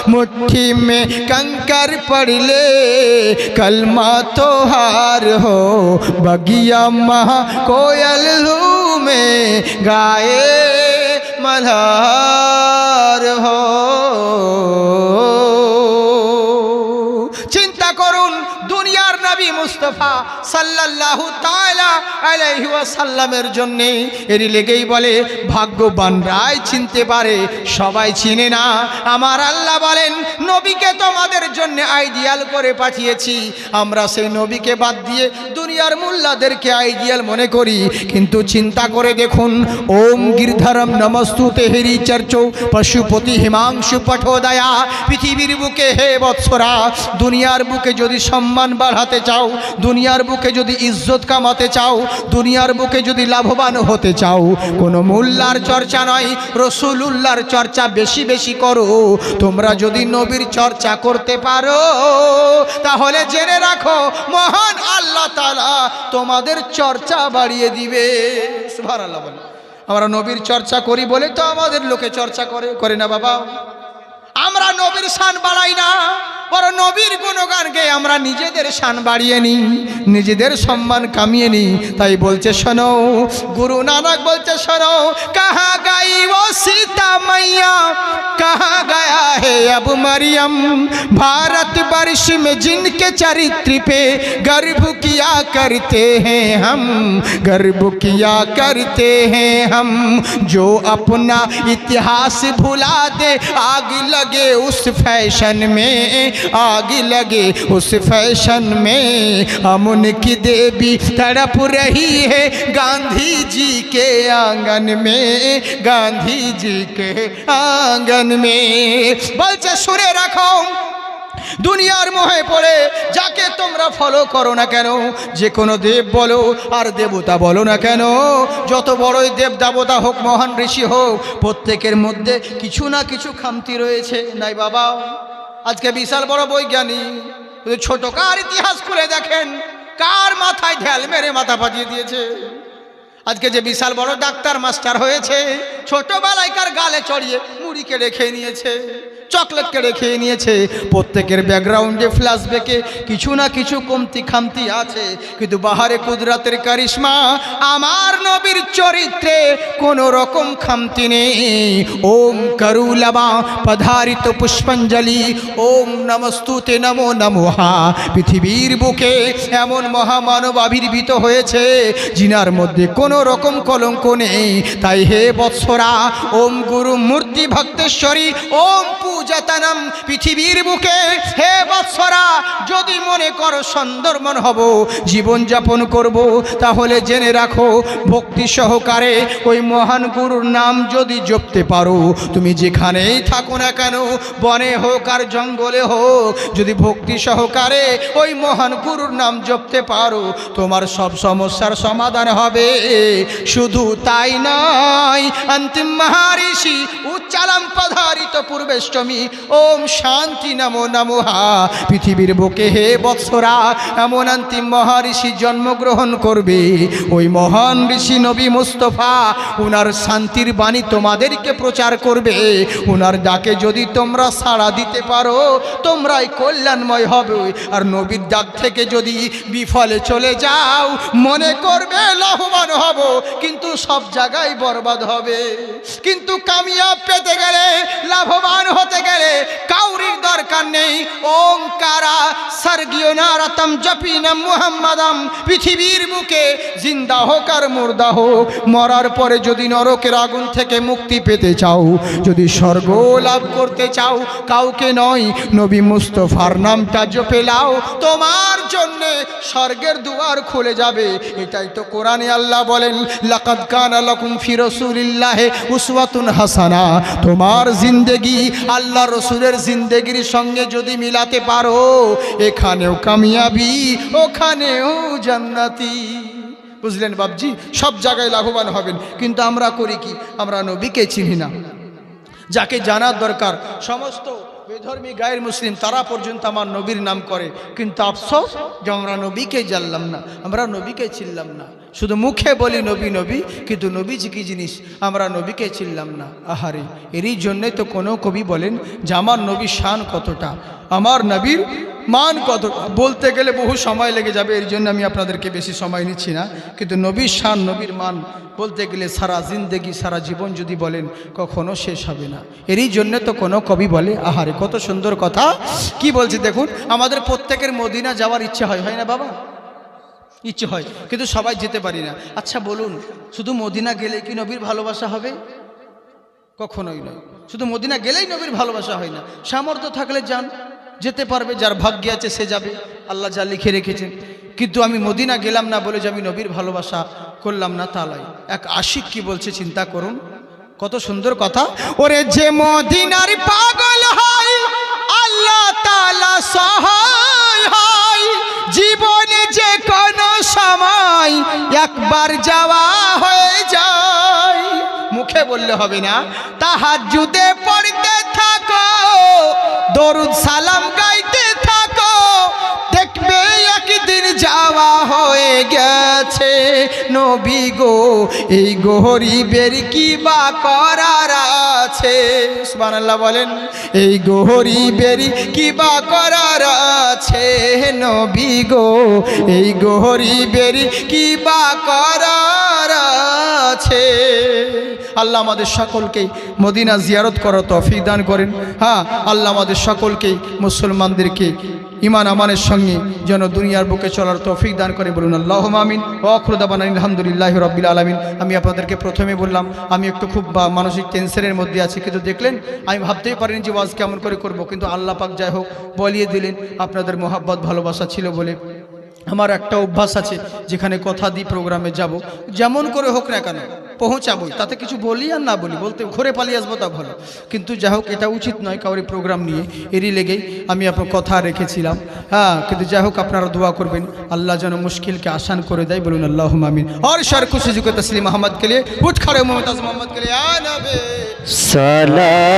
मुट्ठी में कंकर पढ़ ले कलमा तो हार हो, बगिया महा कोयल में गाए मल्हार हो। চিন্তা করুন, দুনিয়ার নবী মুস্তাফা সাল্লাল্লাহু তাআলা আলাইহি ওয়াসাল্লামের জন্য এরই লেগেই বলে ভাগ্যবানরাই চিনতে পারে, সবাই চিনে না। আমার আল্লাহ বলেন, নবীকে তোমাদের জন্য আইডিয়াল করে পাঠিয়েছি। আমরা সেই নবীকে বাদ দিয়ে দুনিয়ার মুল্লাদেরকে আইডিয়াল মনে করি। কিন্তু চিন্তা করে দেখুন, ওম গিরধরম নমস্তুতে হেরি চর্চৌ পশুপতি হিমাংশু পঠোদয়া, পৃথিবীর বুকে হে বৎসরা, দুনিয়ার বুকে যদি সম্মান বাড়াতে চাও, দুনিয়ার বুকে যদি ইজ্জত কামাতে চাও, দুনিয়ার বুকে যদি লাভবান হতে চাও, কোনো মোল্লার চর্চা নয়, রসুলুল্লাহর চর্চা বেশি বেশি করো। তোমরা যদি নবীর চর্চা করতে পারো, তাহলে জেনে রাখো মহান আল্লাহ তাআলা তোমাদের চর্চা বাড়িয়ে দিবে। সুবহানাল্লাহ বলে। আমরা নবীর চর্চা করি বলে তো আমাদের লোকে চর্চা করে না বাবা। আমরা নবীর শান বাড়াই না, বরং নবীর গুণগান গেয়ে আমরা নিজেদের শান বাড়িয়ে নিই, নিজেদের সম্মান কামিয়ে নিই। তাই বলছে শোনো, গুরু নানক বলছে শোনো, কাহা গাই ও सीता मैया, कहाँ गया है अब मरियम, भारत वर्ष में जिनके चरित्र पे गर्व किया करते हैं हम, गर्व किया करते हैं हम। जो अपना इतिहास भुला दे, आग लगे उस फैशन में, आग लगे उस फैशन में। हम उनकी देवी तड़प रही है गांधी जी के आंगन में, गांधी जी के आंगन में। বলছে সুরে রাখো, দুনিয়ার মোহে পড়ে যাকে তোমরা ফলো করো না কেন, যে কোনো দেব বলো আর দেবতা বলো না কেন, যত বড়ই দেব দেবতা হোক, মহান ঋষি হোক, প্রত্যেকের মধ্যে কিছু না কিছু খামতি রয়েছে, নাই বাবা? আজকে বিশাল বড় বৈজ্ঞানিক, ছোটকার ইতিহাস খুলে দেখেন কার মাথায় ঢেল মেরে মাথা ফাটিয়ে দিয়েছে। আজকে যে বিশাল বড় ডাক্তার মাস্টার হয়েছে, ছোটবেলায় কার গালে চড়িয়ে মুড়ি কেড়ে খেয়ে নিয়েছে, চকলেট কেড়ে খেয়ে নিয়েছে। প্রত্যেকের ব্যাকগ্রাউন্ডে ফ্ল্যাশব্যাকে কিছু না কিছু কমতি খামতি আছে, কিন্তু বাহারে কুদরতের কারিশমা আমার নবীর চরিত্রে কোনো রকম খামতি নেই। ওম করুলাবা পধারিত পুষ্পাঞ্জলি, ওম নমস্তুতে নমো নমঃ। পৃথিবীর বুকে এমন মহামানব আবির্ভূত হয়েছে যিনার মধ্যে কোনো রকম কলঙ্ক নেই। তাই হে বৎসরা, ওম গুরু মূর্তি ভক্তেশ্বরী, ওম পূজাতানম। পৃথিবীর বুকে হে বৎসরা, যদি মনে করো সুন্দরমন হব, জীবনযাপন করব, তাহলে জেনে রাখো ভক্তি সহকারে ওই মহান গুরুর নাম যদি জপতে পারো, তুমি যেখানেই থাকো না কেন, বনে হোক আর জঙ্গলে হোক, যদি ভক্তি সহকারে ওই মহান গুরুর নাম জপতে পারো, তোমার সব সমস্যার সমাধান হবে। শুধু তাই নয়, অন্তিম মহারিষি উচ্চালাম পধারিত পূর্বেষ্টমী, ওম শান্তি নমো নমঃ। পৃথিবীর বুকে হে বৎসরা এমন অন্তিম মহারিষি জন্মগ্রহণ করবে, ওই মহান ঋষি নবী মুস্তফা, উনার শান্তির বাণী তোমাদেরকে প্রচার করবে। উনার ডাকে যদি তোমরা সাড়া দিতে পারো, তোমরাই কল্যাণময় হবে। আর নবীর ডাক থেকে যদি বিফলে চলে যাও, মনে করবে লাভবান হব, কিন্তু সব জায়গায় বরবাদ হবে। কিন্তু কামিয়াব পেতে গেলে, লাভবান হতে গেলে কাউরির দরকার নেই। ওঙ্কারা স্বর্গীয় নারাতম জপিনা মুহাম্মাদাম। পৃথিবীর বুকে জিন্দা হোক আর মুর্দা হোক, মরার পরে যদি নরকের আগুন থেকে মুক্তি পেতে চাও, যদি স্বর্গ লাভ করতে চাও, কাউকে নয় নবী মুস্তফার নামটা জপে লাও, তোমার জন্যে স্বর্গের দুয়ার খুলে যাবে। এটাই তো কোরআনে আল্লাহ বলেন, লাকাদ কানা লাকুম ফি রাসূলিল্লাহি উসওয়াতুন হাসানা। তোমার জিন্দেগি আল্লাহ রসুলের জিন্দেগির সঙ্গে যদি মিলাতে পারো, এখানেও কামিয়াবি, ওখানেও জান্নাতি। বুঝলেন বাবজি? সব জায়গায় লাভবান হবেন। কিন্তু আমরা করি কি? আমরা নবীকে চিনি না। যাকে জানার দরকার, সমস্ত বেধর্মী গায়ের মুসলিম তারা পর্যন্ত আমার নবীর নাম করে, কিন্তু আফসোস যে আমরা নবীকে জানলাম না, আমরা নবীকে চিনলাম না। শুধু মুখে বলি নবী নবী, কিন্তু নবীজি কি জিনিস আমরা নবীকে চিনলাম না। আহারে, এরই জন্যে তো কোনো কবি বলেন যে আমার নবীর শান কতটা, আমার নবীর মান কত। বলতে গেলে বহু সময় লেগে যাবে, এর জন্য আমি আপনাদেরকে বেশি সময় নিচ্ছি না। কিন্তু নবীর শান, নবীর মান বলতে গেলে সারা জিন্দেগি, সারা জীবন যদি বলেন, কখনো শেষ হবে না। এরই জন্য তো কোনো কবি বলে, আহারে কত সুন্দর কথা। কি বলছে দেখুন, আমাদের প্রত্যেকের মদিনা যাওয়ার ইচ্ছে হয়, হয় না বাবা? ইচ্ছে হয়, কিন্তু সবাই যেতে পারি না। আচ্ছা বলুন, শুধু মদিনা গেলে কি নবীর ভালোবাসা হবে? কখনোই নয়। শুধু মদিনা গেলেই নবীর ভালোবাসা হয় না। সামর্থ্য থাকলে যান, যেতে পারবে, যার ভাগ্যে আছে সে যাবে, আল্লাহ যা লিখে রেখেছেন। কিন্তু আমি মদিনা গেলাম না বলে যে আমি নবীর ভালোবাসা করলাম না, তা নয়। এক আশিক কি বলছে চিন্তা করুন, কত সুন্দর কথা। ওরে যে মদিনার পাগল হয়, আল্লাহ তাআলা সহায় হয়। জীবনে যে কোনো সময় একবার যাওয়া হয়ে যায়। মুখে বললে হবে না, তাহাজ্জুদে পড়তে থাকো, দরুদ সালাম গাইতে থাকো, দেখবে একদিন যাওয়া হয়ে গেছে। নবী গো, এই গরিবের কি বা করার আছে? সুবহানাল্লাহ বলেন, এই গরিবের কি বা করার আছে? নবী গো, এই গরিবের কি বা করার আছে? আল্লাহ আমাদের সকলকে মদিনা জিয়ারত করার তৌফিক দান করেন। হ্যাঁ, আল্লাহ আমাদের সকলকে মুসলমানদেরকে ইমান আমানের সঙ্গে যেন দুনিয়ার বুকে চলার তৌফিক দান করে, বলুন আল্লাহুম্মা আমিন। ওয়া আখিরু দাওয়ানা আলহামদুলিল্লাহি রাব্বিল আলামিন। আমি আপনাদেরকে প্রথমে বললাম আমি একটু খুব মানসিক টেনশনের মধ্যে আছি, কিন্তু দেখলেন আমি ভাবতেই পারিনি যে ওয়াজ কেমন করে করব, কিন্তু আল্লাহ পাক যাই হোক বলিয়ে দিলেন। আপনাদের মোহাব্বত ভালোবাসা ছিল বলে আমার একটা অভ্যাস আছে, যেখানে কথা দিই প্রোগ্রামে যাব, যেমন করে হোক না কেন পৌঁছাবই, তাতে কিছু বলি আর না বলি, বলতে ঘুরে পালিয়ে আসবো তা ভালো, কিন্তু যাই হোক এটা উচিত নয় কাউরি প্রোগ্রাম নিয়ে, এরই লেগেই আমি আপনার কথা রেখেছিলাম। হ্যাঁ, কিন্তু যাই হোক আপনারা দোয়া করবেন আল্লাহ যেন মুশকিলকে আসান করে দেয়, বলুন আল্লাহুম্মা আমিন। और शर खुशी जुके तस्लीम मोहम्मद के लिए उठ खड़े मोहम्मद के लिए आ नबी सलाम